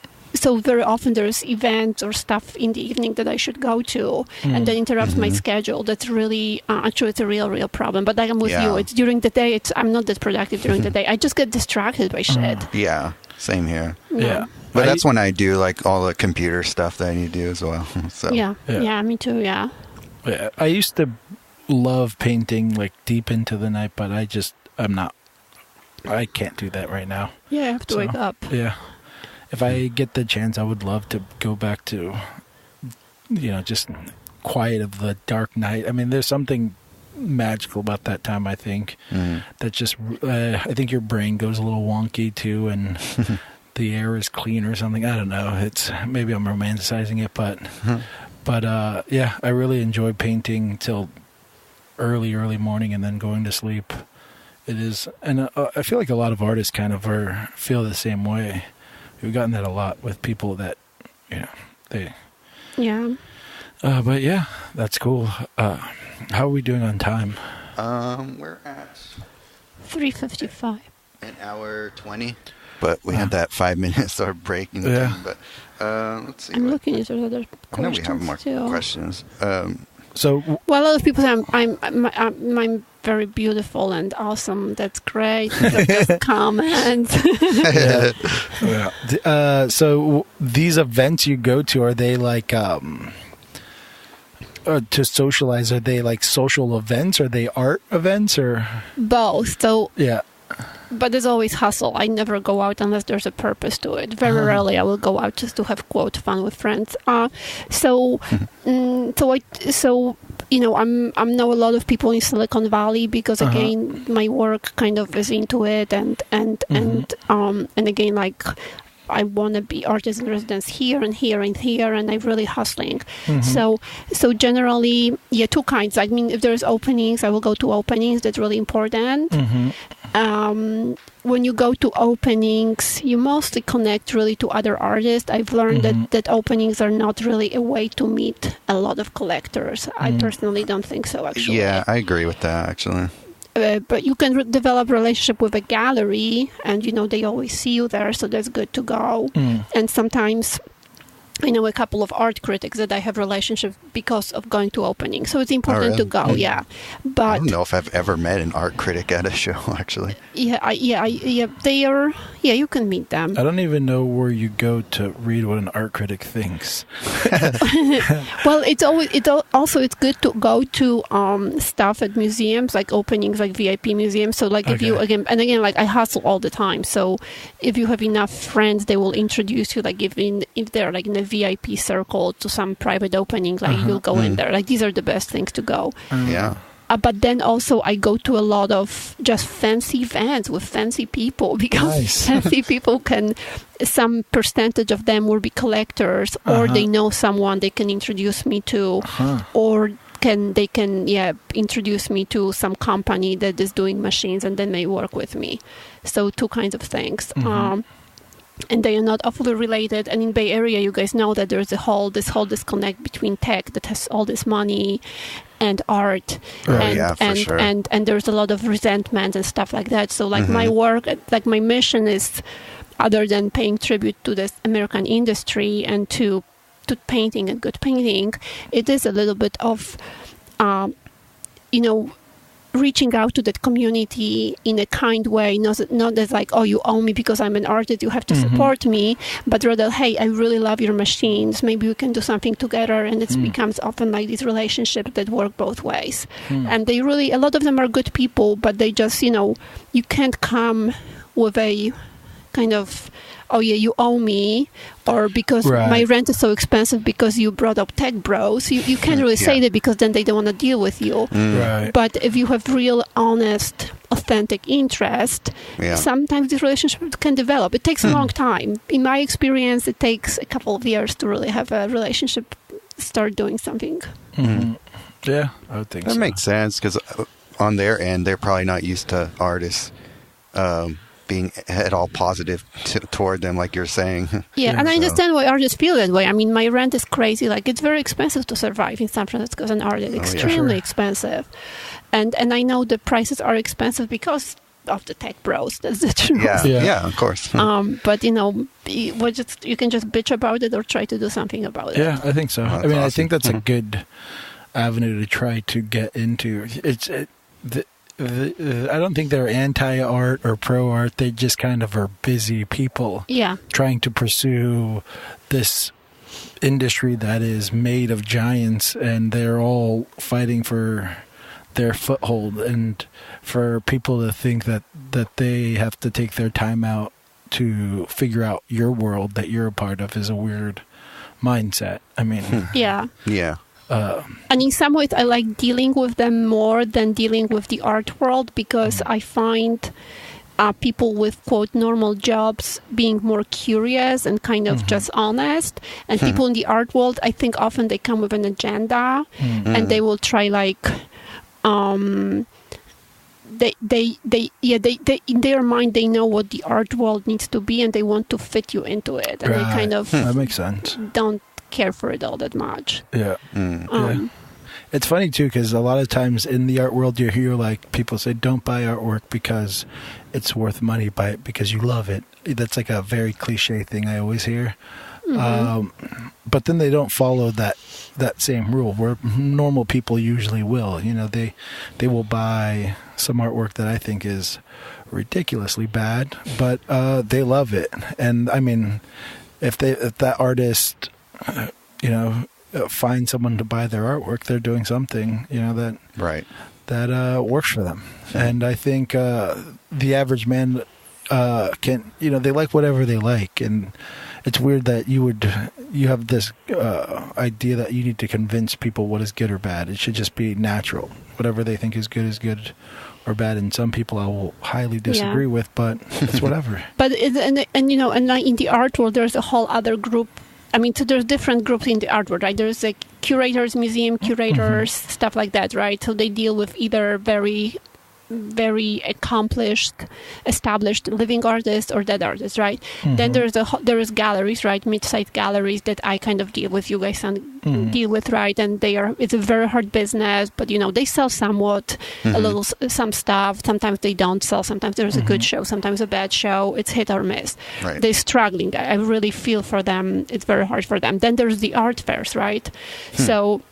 very often there's events or stuff in the evening that I should go to, and that interrupts my schedule. That's really, actually, it's a real problem. But like I'm with you. It's during the day. I'm not that productive during the day. I just get distracted by shit. Yeah, same here. Yeah. But that's when I do like all the computer stuff that I need to do as well. So Yeah, me too. Yeah. I used to love painting like deep into the night, but I can't do that right now. Yeah, I have to wake up. Yeah. If I get the chance, I would love to go back to, just quiet of the dark night. I mean, there's something magical about that time, I think. That just, I think your brain goes a little wonky too, and the air is clean or something. I don't know. Maybe I'm romanticizing it, but yeah, I really enjoy painting till early morning and then going to sleep. It is, and I feel like a lot of artists kind of feel the same way. We've gotten that a lot with people that, they... Yeah. But yeah, that's cool. How are we doing on time? We're at 3:55. An hour 20. But we had that 5 minutes or breaking thing. But let's see. I'm looking at other questions. I know we have more questions. So, well, a lot of people say I'm very beautiful and awesome. That's great. Just comments. Yeah. So these events you go to, are they like to socialize? Are they like social events? Are they art events or both? So yeah. But there's always hustle. I never go out unless there's a purpose to it. Very rarely I will go out just to have quote fun with friends. I know a lot of people in Silicon Valley because again my work kind of is into it and again like I want to be artist in residence here and here and here, and I'm really hustling. So generally, two kinds. I mean, if there's openings, I will go to openings. That's really important. When you go to openings, you mostly connect really to other artists. I've learned that openings are not really a way to meet a lot of collectors. I personally don't think so, actually. Yeah, I agree with that, actually. But you can develop a relationship with a gallery, and they always see you there, so that's good to go. And sometimes I know a couple of art critics that I have relationships because of going to openings. So it's important to go, yeah. But I don't know if I've ever met an art critic at a show, actually. They are. Yeah, you can meet them. I don't even know where you go to read what an art critic thinks. Well, it's good to go to stuff at museums, like openings, like VIP museums. So like if you again, like I hustle all the time. So if you have enough friends, they will introduce you. Like if they're like in a VIP circle to some private opening, like you'll go in there. Like these are the best things to go. Yeah. But then also I go to a lot of just fancy events with fancy people because fancy people some percentage of them will be collectors or they know someone they can introduce me to or they can introduce me to some company that is doing machines and then they work with me. So two kinds of things. And they are not awfully related. And in Bay Area, you guys know that there's this whole disconnect between tech that has all this money and art, and there's a lot of resentment and stuff like that. So like my work, like my mission is, other than paying tribute to this American industry and to painting and good painting, it is a little bit of, reaching out to that community in a kind way, not as like, oh, you owe me because I'm an artist, you have to support me, but rather, hey, I really love your machines, maybe we can do something together, and it becomes often like these relationships that work both ways. And they really, a lot of them are good people, but they just, you can't come with a kind of, oh yeah, you owe me, or because my rent is so expensive because you brought up tech bros. You can't really say that because then they don't want to deal with you. Right. But if you have real, honest, authentic interest, sometimes this relationship can develop. It takes a long time. In my experience, it takes a couple of years to really have a relationship start doing something. Yeah, I would think that makes sense, because on their end, they're probably not used to artists being at all positive toward them, like you're saying. Yeah, and I understand why artists feel that way. I mean, my rent is crazy. Like, it's very expensive to survive in San Francisco as an artist. Extremely expensive. And I know the prices are expensive because of the tech bros. That's the truth. Yeah, of course. But, you can just bitch about it or try to do something about it. Yeah, I think so. I mean, awesome. I think that's a good avenue to try to get into. I don't think they're anti-art or pro-art. They just kind of are busy people trying to pursue this industry that is made of giants, and they're all fighting for their foothold. And for people to think that they have to take their time out to figure out your world that you're a part of is a weird mindset. I mean... Yeah. And in some ways, I like dealing with them more than dealing with the art world, because I find people with, quote, normal jobs being more curious and kind of just honest. And people in the art world, I think often they come with an agenda and they will try like... They in their mind, they know what the art world needs to be and they want to fit you into it. And they kind of... That makes sense. Don't care for it all that much. Yeah. It's funny too, because a lot of times in the art world you hear like people say, don't buy artwork because it's worth money, buy it because you love it. That's like a very cliche thing I always hear. But then they don't follow that same rule, where normal people usually will. They will buy some artwork that I think is ridiculously bad, but they love it. And I mean, if that artist find someone to buy their artwork, they're doing something, that works for them. And I think the average man can, they like whatever they like. And it's weird that you have this idea that you need to convince people what is good or bad. It should just be natural. Whatever they think is good or bad. And some people I will highly disagree with, but it's whatever. But and like in the art world, there's a whole other group. I mean, so there's different groups in the art world, right? There's like curators, museum curators, stuff like that, right? So they deal with either very very accomplished, established living artists or dead artists, right? Then there is galleries, right? Mid-sized galleries that I kind of deal with. You guys deal with, right? And it's a very hard business, but they sell somewhat, a little, some stuff. Sometimes they don't sell. Sometimes there's a good show, sometimes a bad show. It's hit or miss. Right. They're struggling. I really feel for them. It's very hard for them. Then there's the art fairs, right? So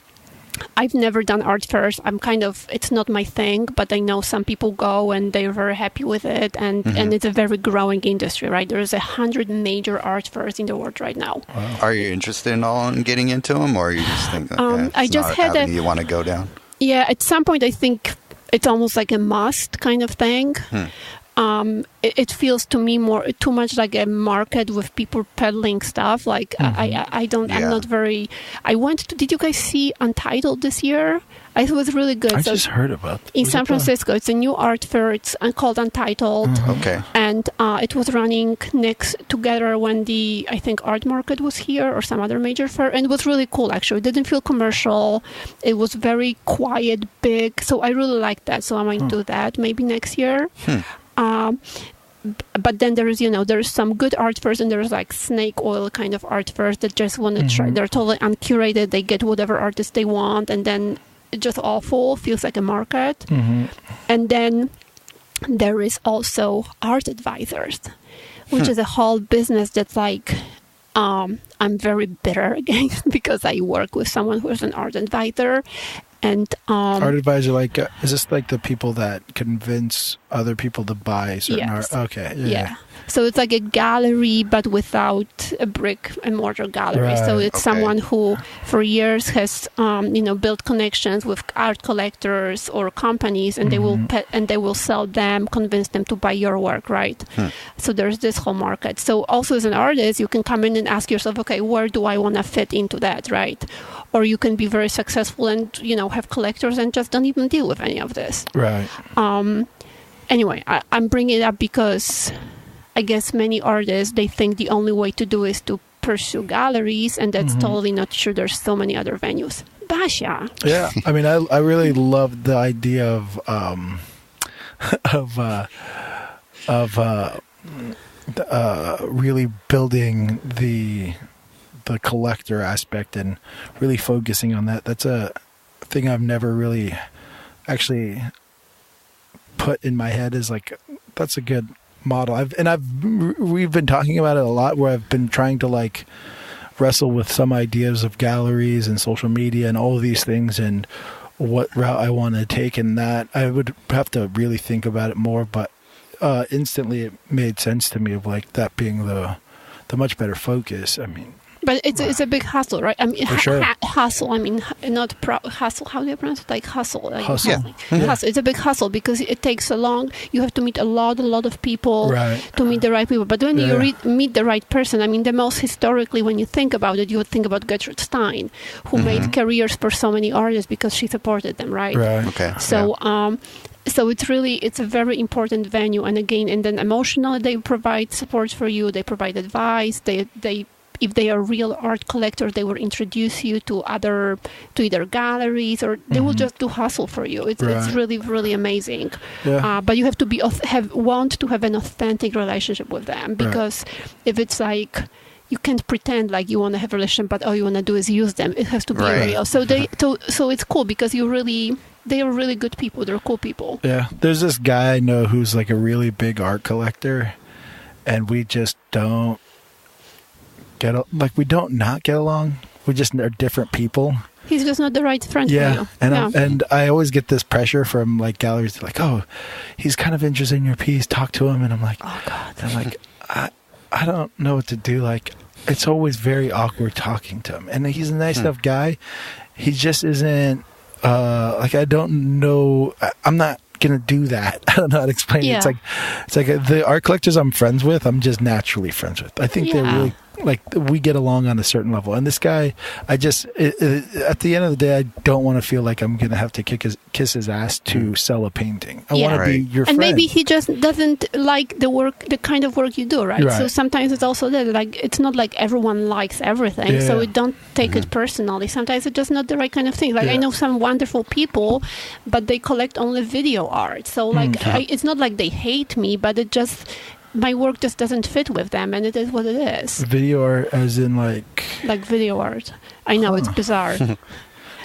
I've never done art fairs. It's not my thing, but I know some people go and they're very happy with it. And it's a very growing industry, right? There's 100 major art fairs in the world right now. Wow. Are you interested in getting into them, or you just think I just had you want to go down? Yeah, at some point I think it's almost like a must kind of thing. It feels to me too much like a market with people peddling stuff. Like I not very. I went to. Did you guys see Untitled this year? It was really good. I just heard about it. In San Francisco. It's a new art fair. It's called Untitled. Okay. And it was running together when I think Art Market was here or some other major fair. And it was really cool, actually. It didn't feel commercial. It was very quiet, big. So I really liked that. So I might do that maybe next year. But then there's some good art fairs, and there's like snake oil kind of art fairs that just want to try. They're totally uncurated. They get whatever artist they want, and then it's just awful. Feels like a market. And then there is also art advisors, which is a whole business that's like I'm very bitter against because I work with someone who is an art advisor. And art advisor, like, is this like the people that convince other people to buy certain art? Okay. Yeah. So it's like a gallery, but without a brick and mortar gallery. Right. So it's someone who, for years, has built connections with art collectors or companies, and they will sell them, convince them to buy your work, right? So there's this whole market. So also as an artist, you can come in and ask yourself, okay, where do I want to fit into that, right? Or you can be very successful and have collectors and just don't even deal with any of this. Right. Anyway, I'm bringing it up because I guess many artists, they think the only way to do is to pursue galleries, and that's totally not true. There's so many other venues. Basha. Yeah, I mean, I really love the idea of really building the collector aspect and really focusing on that. That's a thing I've never really actually put in my head, is like, that's a good model. We've been talking about it a lot, where I've been trying to like wrestle with some ideas of galleries and social media and all of these things and what route I want to take, and that I would have to really think about it more, but instantly it made sense to me of like that being the much better focus. I mean, but it's a big hustle, right? I mean, for sure. Hustle. I mean, not hustle. How do you pronounce it? Like hustle. Like hustle. Yeah. Hustle. It's a big hustle because it takes so long. You have to meet a lot of people to meet the right people. But when you meet the right person, I mean, the most historically, when you think about it, you would think about Gertrude Stein, who made careers for so many artists because she supported them, right? Right. Okay. So, so it's a very important venue. And again, and then emotionally, they provide support for you. They provide advice. If they are real art collectors, they will introduce you to either galleries, or they will just do hustle for you. It's really, really amazing. Yeah. But you have to want to have an authentic relationship with them, because if it's like, you can't pretend like you want to have a relationship, but all you want to do is use them. It has to be real. So so it's cool because they are really good people. They're cool people. Yeah. There's this guy I know who's like a really big art collector, and we just don't we don't not get along. We just are different people. He's just not the right friend for you. And I always get this pressure from like galleries, like, oh, he's kind of interested in your piece, talk to him. And I'm like, oh God. I'm like, I don't know what to do. Like, it's always very awkward talking to him. And he's a nice enough guy. He just isn't, like, I don't know. I'm not going to do that. I don't know how to explain it. It's like the art collectors I'm friends with, I'm just naturally friends with. I think they're really like we get along on a certain level. And this guy, at the end of the day, I don't want to feel like I'm going to have to kiss his ass to sell a painting. I want to be your friend. And maybe he just doesn't like the kind of work you do, right? So sometimes it's also that, like, it's not like everyone likes everything, so we don't take it personally. Sometimes it's just not the right kind of thing. Like, I know some wonderful people, but they collect only video art. So, like, it's not like they hate me, but it just... my work just doesn't fit with them, and it is what it is. Video art as in like video art. I know, it's bizarre.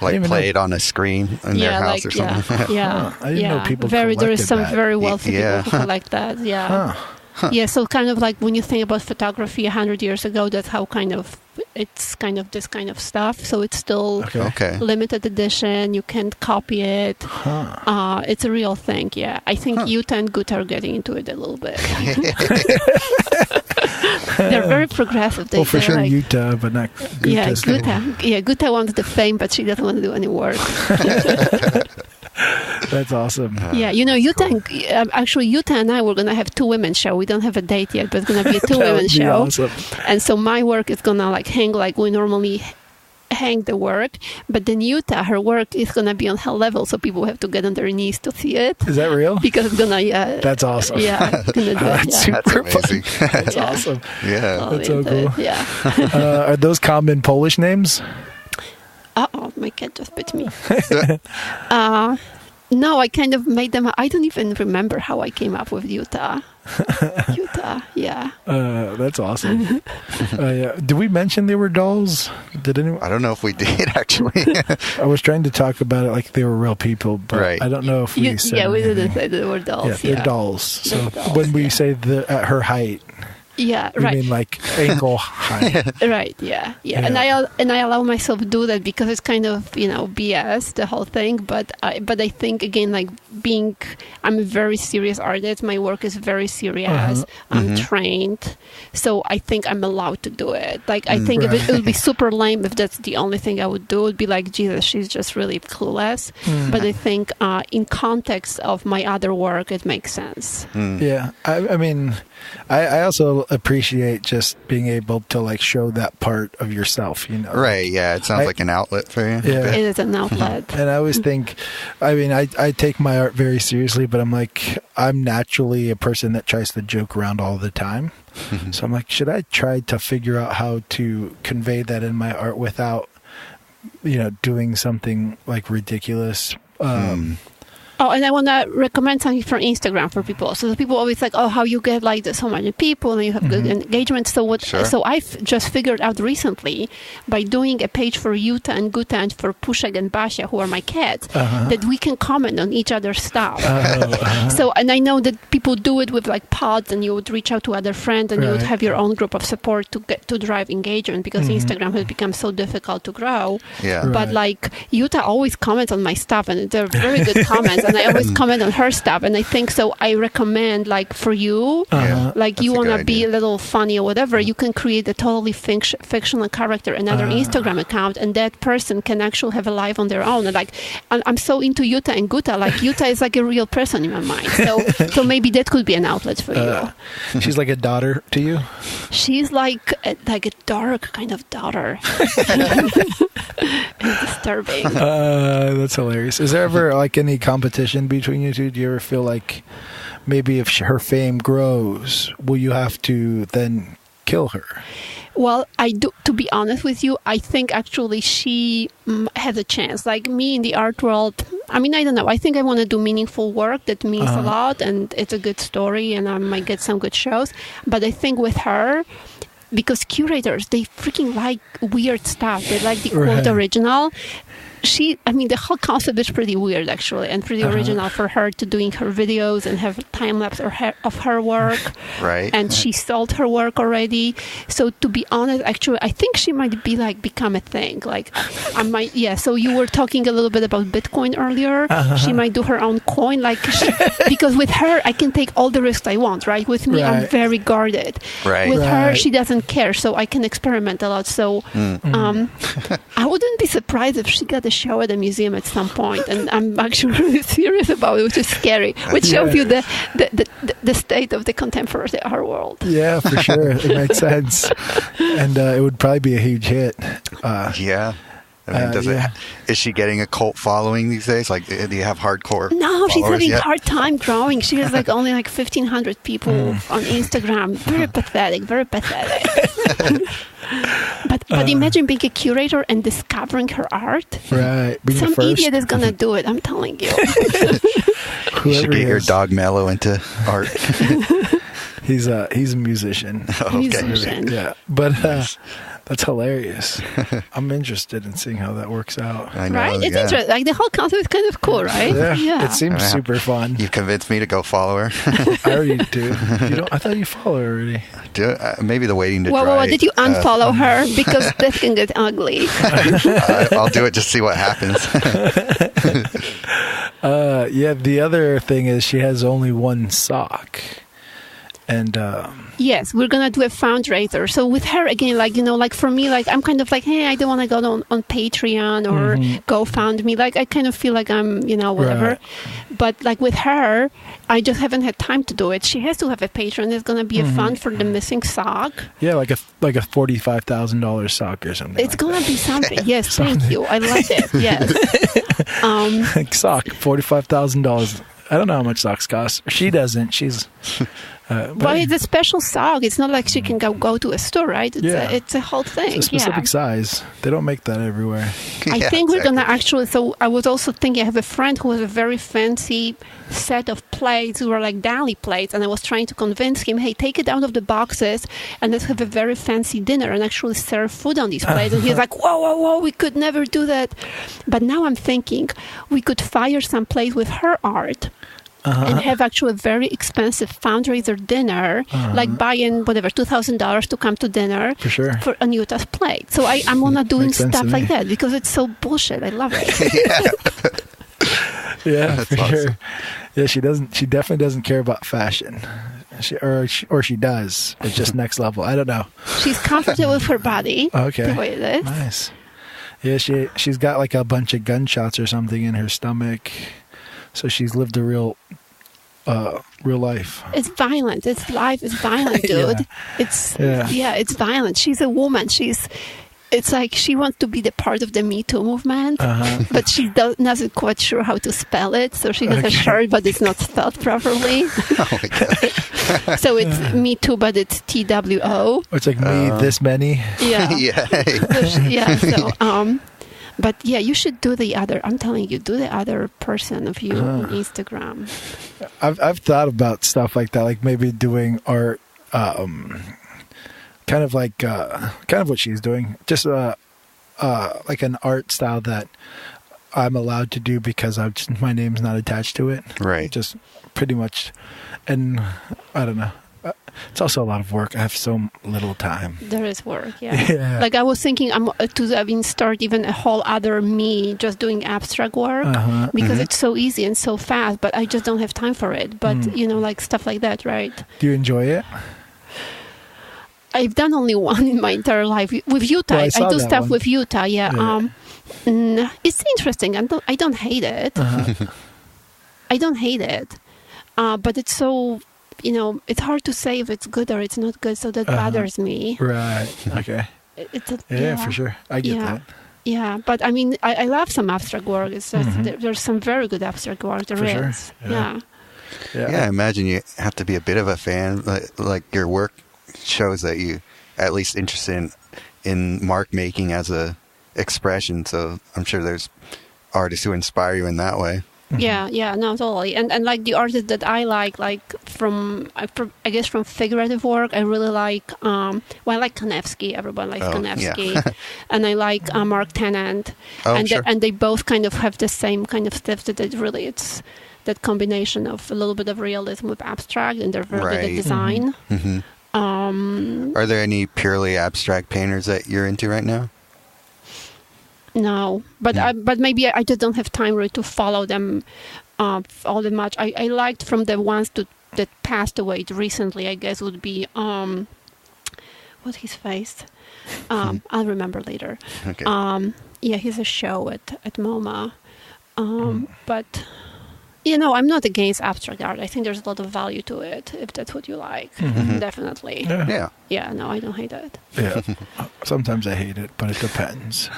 Like play it on a screen in their house or something. I didn't know people there is some that. very wealthy people who collect that. Yeah, so kind of like when you think about photography 100 years ago, that's how it's kind of this kind of stuff. So it's still limited edition. You can't copy it. It's a real thing. Yeah, I think Utah and Guta are getting into it a little bit. They're very progressive. Well, for sure, like, Utah, but not Guta. Yeah, Guta. Yeah, Guta wants the fame, but she doesn't want to do any work. That's awesome. Yeah, you know, Utah and I were going to have 2 women show. We don't have a date yet, but it's going to be a 2 women show. Awesome. And so my work is going to like hang like we normally hang the work, but then Utah, her work is going to be on her level, so people have to get on their knees to see it. Is that real? Because it's going to, That's awesome. Yeah. It's gonna do it, That's amazing. That's awesome. Yeah. That's so cool. Yeah. Are those common Polish names? Uh-oh, my cat just bit me. No, I kind of made them. I don't even remember how I came up with Utah. Yeah. That's awesome. Did we mention they were dolls? Did anyone? I don't know if we did, actually. I was trying to talk about it like they were real people, but I don't know if we said. Yeah, we didn't say they were dolls. Yeah, they're dolls. So when we say at her height. Yeah, you mean like ankle high. Right, yeah. And I allow myself to do that because it's kind of, BS, the whole thing. But I think, again, like I'm a very serious artist. My work is very serious. I'm trained. So I think I'm allowed to do it. Like, I think it would be super lame if that's the only thing I would do. It would be like, Jesus, she's just really clueless. But I think in context of my other work, it makes sense. Yeah. I mean, I also appreciate just being able to like show that part of yourself, Right, yeah. It sounds like an outlet for you. Yeah. It is an outlet. And I always think, I mean, I take my art very seriously, but I'm like, I'm naturally a person that tries to joke around all the time. So I'm like, should I try to figure out how to convey that in my art without, doing something like ridiculous? Oh, and I want to recommend something from Instagram for people. So the people always like, how you get like so many people and you have good engagement. So So I've just figured out recently by doing a page for Utah and Guta and for Pushek and Basia, who are my cats, that we can comment on each other's stuff. So, and I know that people do it with like pods, and you would reach out to other friends and you would have your own group of support to drive engagement because Instagram has become so difficult to grow. Yeah. But like Utah always comments on my stuff, and they're very good comments. And I always comment on her stuff, and I think so. I recommend, like, for you, like you want to be a little funny or whatever, you can create a totally fictional character, another Instagram account, and that person can actually have a life on their own. And like, I'm so into Utah and Guta. Like, Utah is like a real person in my mind. So maybe that could be an outlet for you. She's like a daughter to you. She's like a dark kind of daughter. It's disturbing. That's hilarious. Is there ever like any competition between you two? Do you ever feel like maybe if her fame grows, will you have to then kill her? Well, I do. To be honest with you, I think actually she has a chance. Like me in the art world, I mean, I don't know. I think I want to do meaningful work that means a lot, and it's a good story, and I might get some good shows. But I think with her, because curators, they freaking like weird stuff. They like the quote original. The whole concept is pretty weird, actually, and pretty original for her to doing her videos and have time-lapse of her work. Right. And she sold her work already. So to be honest, actually, I think she might be become a thing. Like, so you were talking a little bit about Bitcoin earlier. She might do her own coin. Because with her, I can take all the risks I want, right? With me, I'm very guarded. Right. With her, she doesn't care, so I can experiment a lot. So I wouldn't be surprised if she got a the show at the museum at some point, and I'm actually really serious about it, which is scary, which shows you the state of the contemporary art world. Yeah, for sure. It makes sense. And it would probably be a huge hit. Yeah. I mean, is she getting a cult following these days? Like, do you have hardcore? No, she's having yet? a hard time growing. She has like only like 1,500 people on Instagram. Very pathetic. Very pathetic. But imagine being a curator and discovering her art. Right. Being Some the first. idiot is gonna do it. I'm telling you. You should get your dog Mello into art. He's a musician. Okay. Musician. Yeah, but that's hilarious. I'm interested in seeing how that works out. I know, Right? It's interesting. Like the whole concept is kind of cool, right? Yeah. It seems super fun. You convinced me to go follow her. I already do. I thought you follow her already. Do maybe the waiting to dry. Well, did you unfollow her? Because that can get ugly. I'll do it to see what happens. Yeah, the other thing is she has only one sock. And yes, we're gonna do a fundraiser. So with her again, like for me, like I'm kind of like, hey, I don't want to go on Patreon or GoFundMe. Like I kind of feel like I'm, whatever. Right. But like with her, I just haven't had time to do it. She has to have a Patreon. There's gonna be a fund for the missing sock. Yeah, like a $45,000 sock or something. It's gonna be something. Yes, thank you. I love it. Yes. Like sock, $45,000. I don't know how much socks cost. She doesn't. She's. But it's a special sock. It's not like she can go to a store, right? It's a whole thing. It's a specific size. They don't make that everywhere. I think we're going to actually... So I was also thinking, I have a friend who has a very fancy set of plates who are like Dali plates, and I was trying to convince him, hey, take it out of the boxes and let's have a very fancy dinner and actually serve food on these plates. And he's like, whoa, we could never do that. But now I'm thinking we could fire some place with her art. And have actually a very expensive fundraiser dinner, like buying whatever $2,000 to come to dinner for sure for Anita's plate. So I'm gonna doing stuff like that because it's so bullshit. I love it. Yeah, that's for awesome. sure. Yeah, she doesn't. She definitely doesn't care about fashion. She does. It's just next level. I don't know. She's comfortable with her body. Okay, the way it is. Nice. Yeah, she's got like a bunch of gunshots or something in her stomach. So she's lived a real life. It's violent. Life is violent, dude. It's violent. She's a woman. It's like she wants to be the part of the Me Too movement, but she doesn't quite sure how to spell it. So she has a shirt, but it's not spelled properly. Oh my God. So it's Me Too, but it's TWO. It's like me, this many. Yeah. Yeah. So, but yeah, you should do the other. I'm telling you, do the other person of you on Instagram. I've thought about stuff like that, like maybe doing art, kind of what she's doing, just like an art style that I'm allowed to do because my name's not attached to it. Right. Just pretty much, and I don't know. It's also a lot of work. I have so little time. There is work, yeah. Like I was thinking, start even a whole other me just doing abstract work because it's so easy and so fast. But I just don't have time for it. But like stuff like that, right? Do you enjoy it? I've done only one in my entire life with Utah. Well, I do stuff with Utah. Yeah. It's interesting. I don't hate it. I don't hate it. But it's so. It's hard to say if it's good or it's not good, so that bothers me. Right. Okay. Yeah, for sure. I get that. Yeah, but I mean, I love some abstract work. It's just there's some very good abstract work. There is. Sure. Yeah. I imagine you have to be a bit of a fan. Like your work shows that you at least interested in mark making as a expression. So I'm sure there's artists who inspire you in that way. Yeah, no, totally. And like the artists that I like from figurative work, I really like, I like Kanevsky. Everyone likes Kanevsky. Yeah. And I like Mark Tennant. And they both kind of have the same kind of stuff that it's that combination of a little bit of realism with abstract, and they're very good at design. Are there any purely abstract painters that you're into right now? No, but maybe I just don't have time really to follow them all that much. I liked from the ones that passed away recently, I guess, would be what's his face? I'll remember later. Okay. He's a show at MoMA. But, I'm not against abstract art. I think there's a lot of value to it, if that's what you like. Definitely. Yeah. Yeah, no, I don't hate it. Yeah. Sometimes I hate it, but it depends.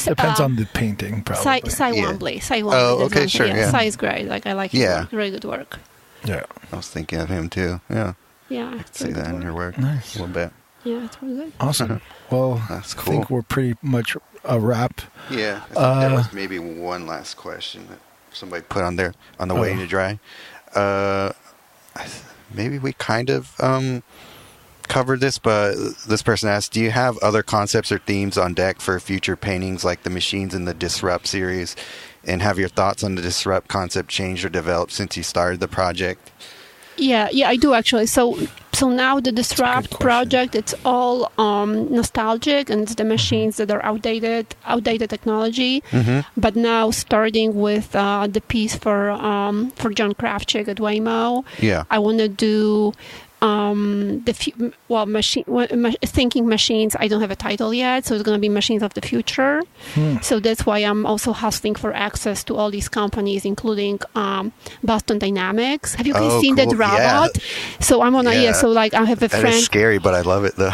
Depends on the painting, probably. Cy Wombly. Oh, okay, sure, yeah. Cy is great. Like, I like his work. Really good work. Yeah. I was thinking of him, too. Yeah. Yeah. I see that in your work Nice. a little bit. Yeah, it's really good. Awesome. Well, That's I cool. think we're pretty much a wrap. Yeah. I think there was maybe one last question that somebody put on there on the Waiting to Dry. Maybe we kind of covered this, but this person asked, do you have other concepts or themes on deck for future paintings like the machines in the Disrupt series? And have your thoughts on the Disrupt concept changed or developed since you started the project? Yeah, I do actually. So now the Disrupt project, it's all nostalgic, and it's the machines that are outdated technology. But now starting with the piece for John Kravchik at Waymo, I want to do thinking machines. I don't have a title yet, so it's going to be machines of the future. So that's why I'm also hustling for access to all these companies, including Boston Dynamics. Have you guys seen that robot? Yeah. So I'm on so like I have a friend. It's scary, but I love it though.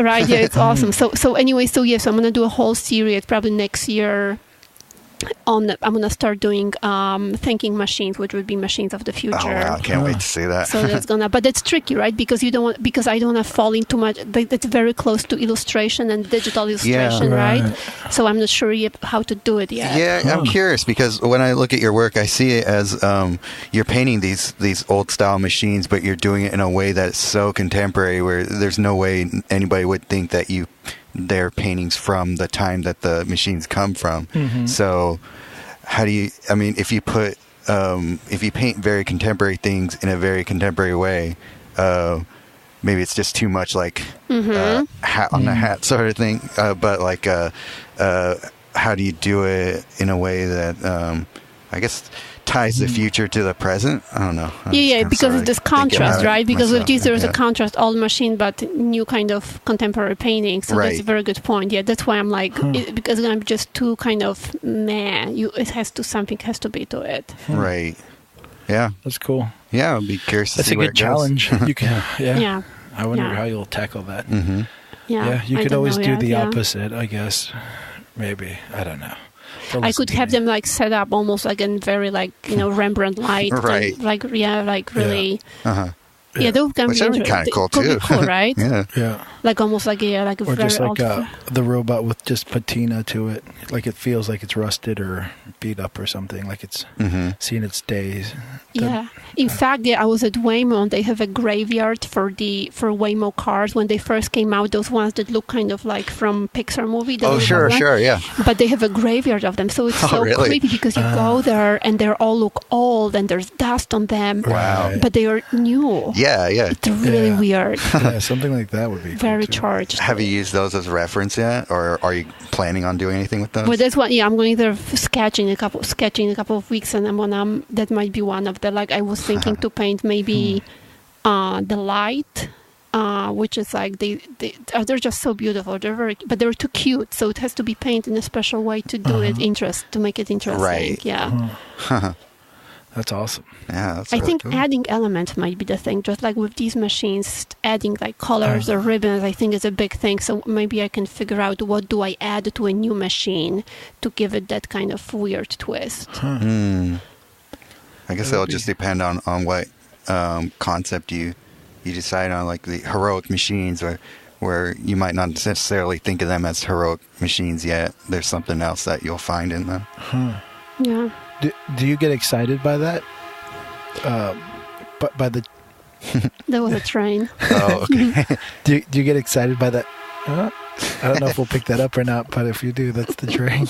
Right, yeah, it's awesome. So I'm going to do a whole series probably next year. I'm going to start doing thinking machines, which would be machines of the future. Oh, wow. I can't wait to see that. So that's but it's tricky, right? Because I don't want to fall in too much. That's very close to illustration and digital illustration, right? So I'm not sure yet how to do it yet. Yeah, I'm curious because when I look at your work, I see it as you're painting these old style machines, but you're doing it in a way that's so contemporary where there's no way anybody would think that they're paintings from the time that the machines come from. So how do you, if you paint very contemporary things in a very contemporary way, maybe it's just too much like hat on the hat sort of thing. But like, how do you do it in a way that, I guess, ties the future to the present? I don't know. Because of this contrast, right? Because with this, there's a contrast, old machine, but new kind of contemporary painting. So that's a very good point. Yeah, that's why I'm like, because I'm just too kind of something has to be to it. Right. Yeah. That's cool. Yeah, I'll be curious to see where it goes. That's a good challenge. You can, yeah. I wonder how you'll tackle that. Yeah, you could always do the opposite, I guess. Maybe. I don't know. I could have them like set up almost like in very like Rembrandt light, right? And, like really. Yeah, those can Which would be kind of cool too. Cool, right? Yeah. Like almost like like a or very just like the robot with just patina to it, like it feels like it's rusted or beat up or something, like it's seen its days. Yeah. In fact, I was at Waymo, and they have a graveyard for Waymo cars when they first came out. Those ones that look kind of like from Pixar movie. Oh, sure, yeah. But they have a graveyard of them, so it's creepy because you go there and they all look old and there's dust on them. Wow. But they are new. Yeah. It's really weird. Yeah, something like that would be very cool charged. Have you used those as reference yet, or are you planning on doing anything with those? Well, that's what. Yeah, I'm going there sketching a couple of weeks, and that might be one of the. Like I was thinking to paint maybe the light, which is like they're just so beautiful. But they're too cute, so it has to be painted in a special way to do it to make it interesting. Right. Yeah. That's awesome. Yeah, that's I really think cool. adding elements might be the thing. Just like with these machines, adding like colors or ribbons, I think is a big thing. So maybe I can figure out what do I add to a new machine to give it that kind of weird twist. I guess it'll just depend on what concept you decide on, like the heroic machines, where you might not necessarily think of them as heroic machines yet. There's something else that you'll find in them. Yeah. Do you get excited by that? By the There was a train. Oh, okay. do you get excited by that? I don't know if we'll pick that up or not, but if you do, that's the train.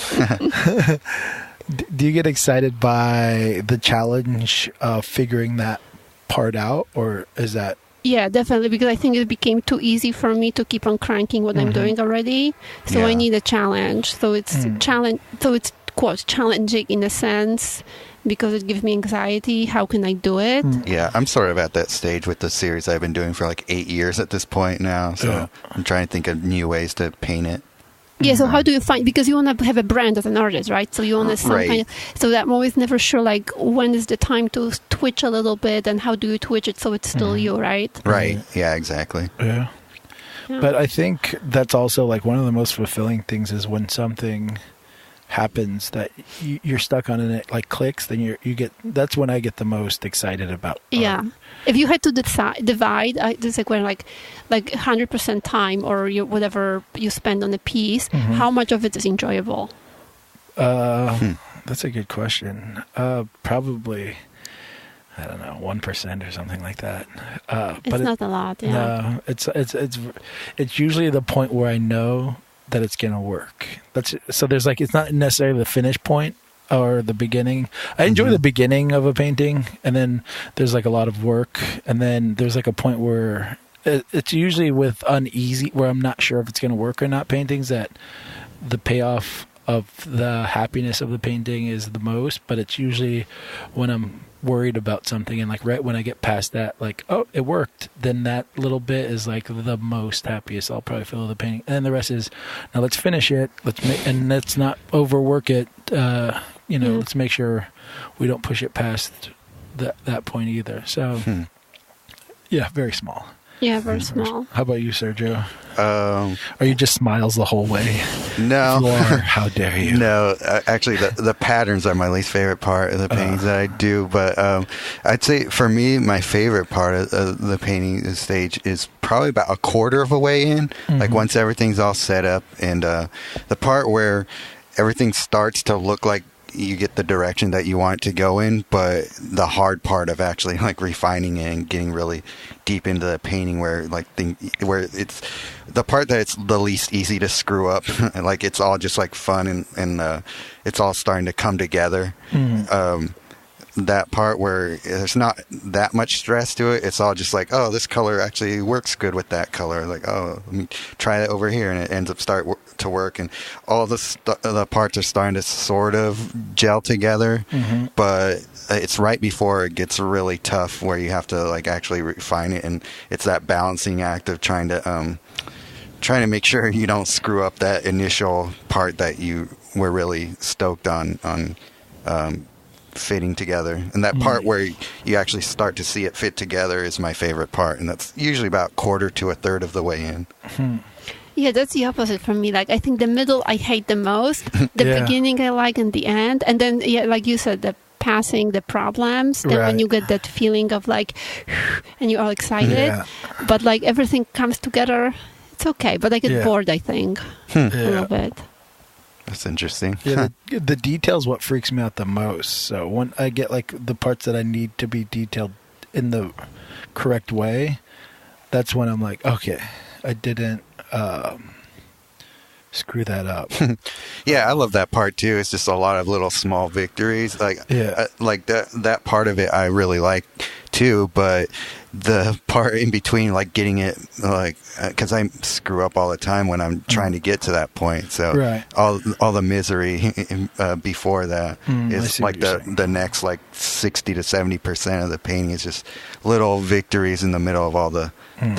Do you get excited by the challenge of figuring that part out, or is that? Yeah, definitely, because I think it became too easy for me to keep on cranking what I'm doing already. So I need a challenge. So it's challenge. So it's quote challenging in a sense because it gives me anxiety. How can I do it? Yeah, I'm sort of at that stage with the series I've been doing for like 8 years at this point now. So I'm trying to think of new ways to paint it. Yeah, so how do you find, because you want to have a brand as an artist, right? So you want to kind of, so that I'm always never sure, like, when is the time to twitch a little bit, and how do you twitch it so it's still you, right? Right, yeah, exactly. Yeah. But I think that's also, like, one of the most fulfilling things is when something happens that you're stuck on and it, like, clicks, then you get, that's when I get the most excited about art. Yeah. If you had to divide, this is like 100% time or whatever you spend on a piece, how much of it is enjoyable? That's a good question. Probably, I don't know, 1% or something like that. It's not a lot. Yeah. No, it's usually the point where I know that it's gonna work. So there's like, it's not necessarily the finish point or the beginning. I enjoy the beginning of a painting, and then there's like a lot of work, and then there's like a point where it's usually with uneasy, where I'm not sure if it's going to work or not, paintings, that the payoff of the happiness of the painting is the most. But it's usually when I'm worried about something, and like right when I get past that, like, oh, it worked, then that little bit is like the most happiest I'll probably feel with the painting. And then the rest is, now let's finish it, and let's not overwork it. Let's make sure we don't push it past that point either. So, yeah, very small. Yeah, very small. How about you, Sergio? Are you just smiles the whole way? No. Floor, how dare you? No, actually, the patterns are my least favorite part of the paintings that I do. But I'd say for me, my favorite part of the painting stage is probably about a quarter of a way in. Like once everything's all set up, and the part where everything starts to look like you get the direction that you want it to go in, but the hard part of actually like refining it and getting really deep into the painting, where it's the part that it's the least easy to screw up. Like it's all just like fun, and it's all starting to come together. That part where there's not that much stress to it, it's all just like, oh, this color actually works good with that color. Like, oh, let me try that over here, and it ends up to work, and all the parts are starting to sort of gel together. But it's right before it gets really tough, where you have to like actually refine it, and it's that balancing act of trying to make sure you don't screw up that initial part that you were really stoked on fitting together. And that part where you actually start to see it fit together is my favorite part, and that's usually about quarter to a third of the way in. Yeah, that's the opposite for me. Like, I think the middle I hate the most, the beginning I like, and the end, and then like you said, the passing the problems, then when you get that feeling of like, and you're all excited, but like everything comes together, it's okay, but I get bored, I think, a little bit. That's interesting. Yeah, the detail's what freaks me out the most. So when I get like the parts that I need to be detailed in the correct way, that's when I'm like, okay, I didn't screw that up. Yeah, I love that part too. It's just a lot of little small victories. Like, like that part of it I really like too, but the part in between, like getting it, like, because I screw up all the time when I'm trying to get to that point. So all the misery before that is like the next like 60 to 70% of the painting is just little victories in the middle of all the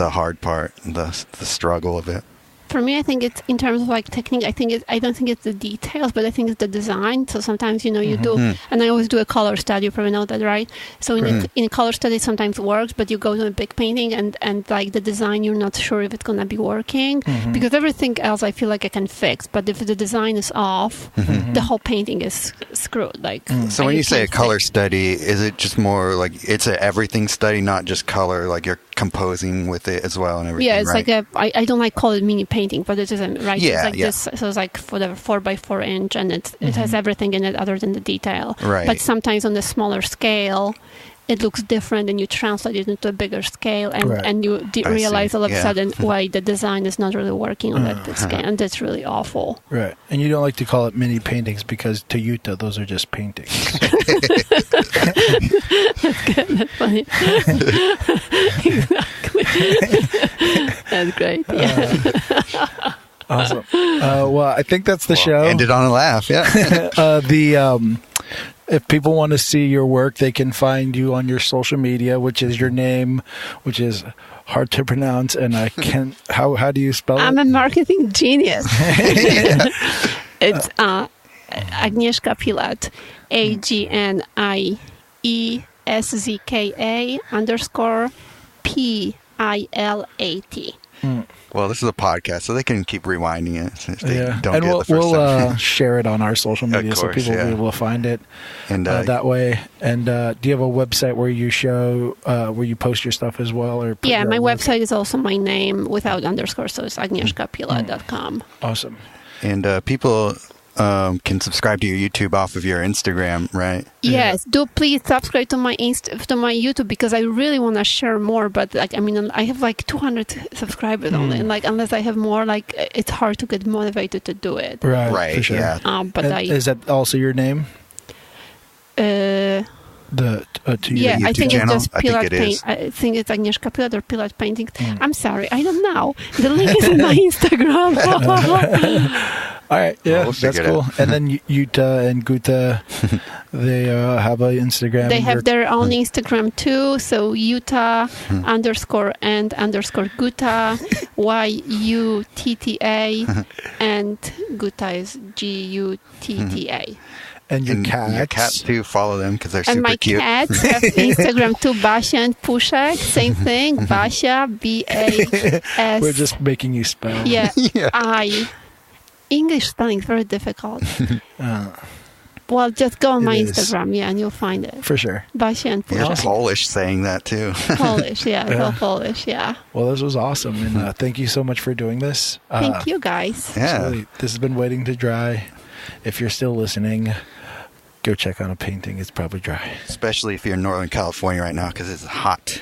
hard part, the struggle of it. For me, I think it's in terms of like technique. I don't think it's the details, but I think it's the design. So sometimes, you do, and I always do a color study. You probably know that, right? So in a color study, sometimes works, but you go to a big painting and like the design, you're not sure if it's gonna be working because everything else I feel like I can fix. But if the design is off, the whole painting is screwed. Like, so when you say a color study, is it just more like it's an everything study, not just color? Like you're composing with it as well and everything. Yeah, it's right? like I don't like call it mini painting, but it isn't, right? Yeah, it's like this, so it's like whatever 4x4 inch, and it has everything in it other than the detail. Right. But sometimes on the smaller scale, it looks different, and you translate it into a bigger scale, and you realize all of a sudden why the design is not really working on that scale, and that's really awful. Right. And you don't like to call it mini paintings because to Utah, those are just paintings. That's good. That's funny. Exactly. That's great. Yeah. Awesome. Well, I think that's the show. Ended on a laugh. Yeah. if people want to see your work, they can find you on your social media, which is your name, which is hard to pronounce, and I can't. How do you spell it? I'm a marketing genius. It's Agnieszka Pilat, AGNIESZKA_PILAT. Well, this is a podcast, so they can keep rewinding it if they don't and get the first time. Share it on our social media so people will be able to find it and that way. And do you have a website where you show where you post your stuff as well? Or yeah, my website is also my name without underscore, so it's agnieszkapilat.com. Awesome. And people can subscribe to your YouTube off of your Instagram, right? Yes, do please subscribe to my YouTube because I really want to share more. But I have like 200 subscribers only, and unless I have more, it's hard to get motivated to do it. Right. For sure. Yeah. Is that also your name? Yeah, I think channel? it's just Pilat Paint. I think it's Agnieszka Pilat or Pilat Painting. I'm sorry, I don't know. The link is in my Instagram. All right, yeah, that's cool. And then Yuta and Guta, they have an Instagram. They have their own Instagram too. So Yuta _and_Guta, YUTTA, and Guta is GUTTA. And your cats too, follow them because they're super cute. And my cats have Instagram too, Basia and Pushek, same thing. Basia, BAS. We're just making you spell. Yeah. English spelling is very difficult. Well, just go on my Instagram, and you'll find it. For sure. Basia and Pushek. You're Polish saying that too. Polish, all Polish, yeah. Well, this was awesome, and thank you so much for doing this. Thank you, guys. Yeah. This has been Waiting to Dry. If you're still listening, go check out a painting. It's probably dry. Especially if you're in Northern California right now because it's hot.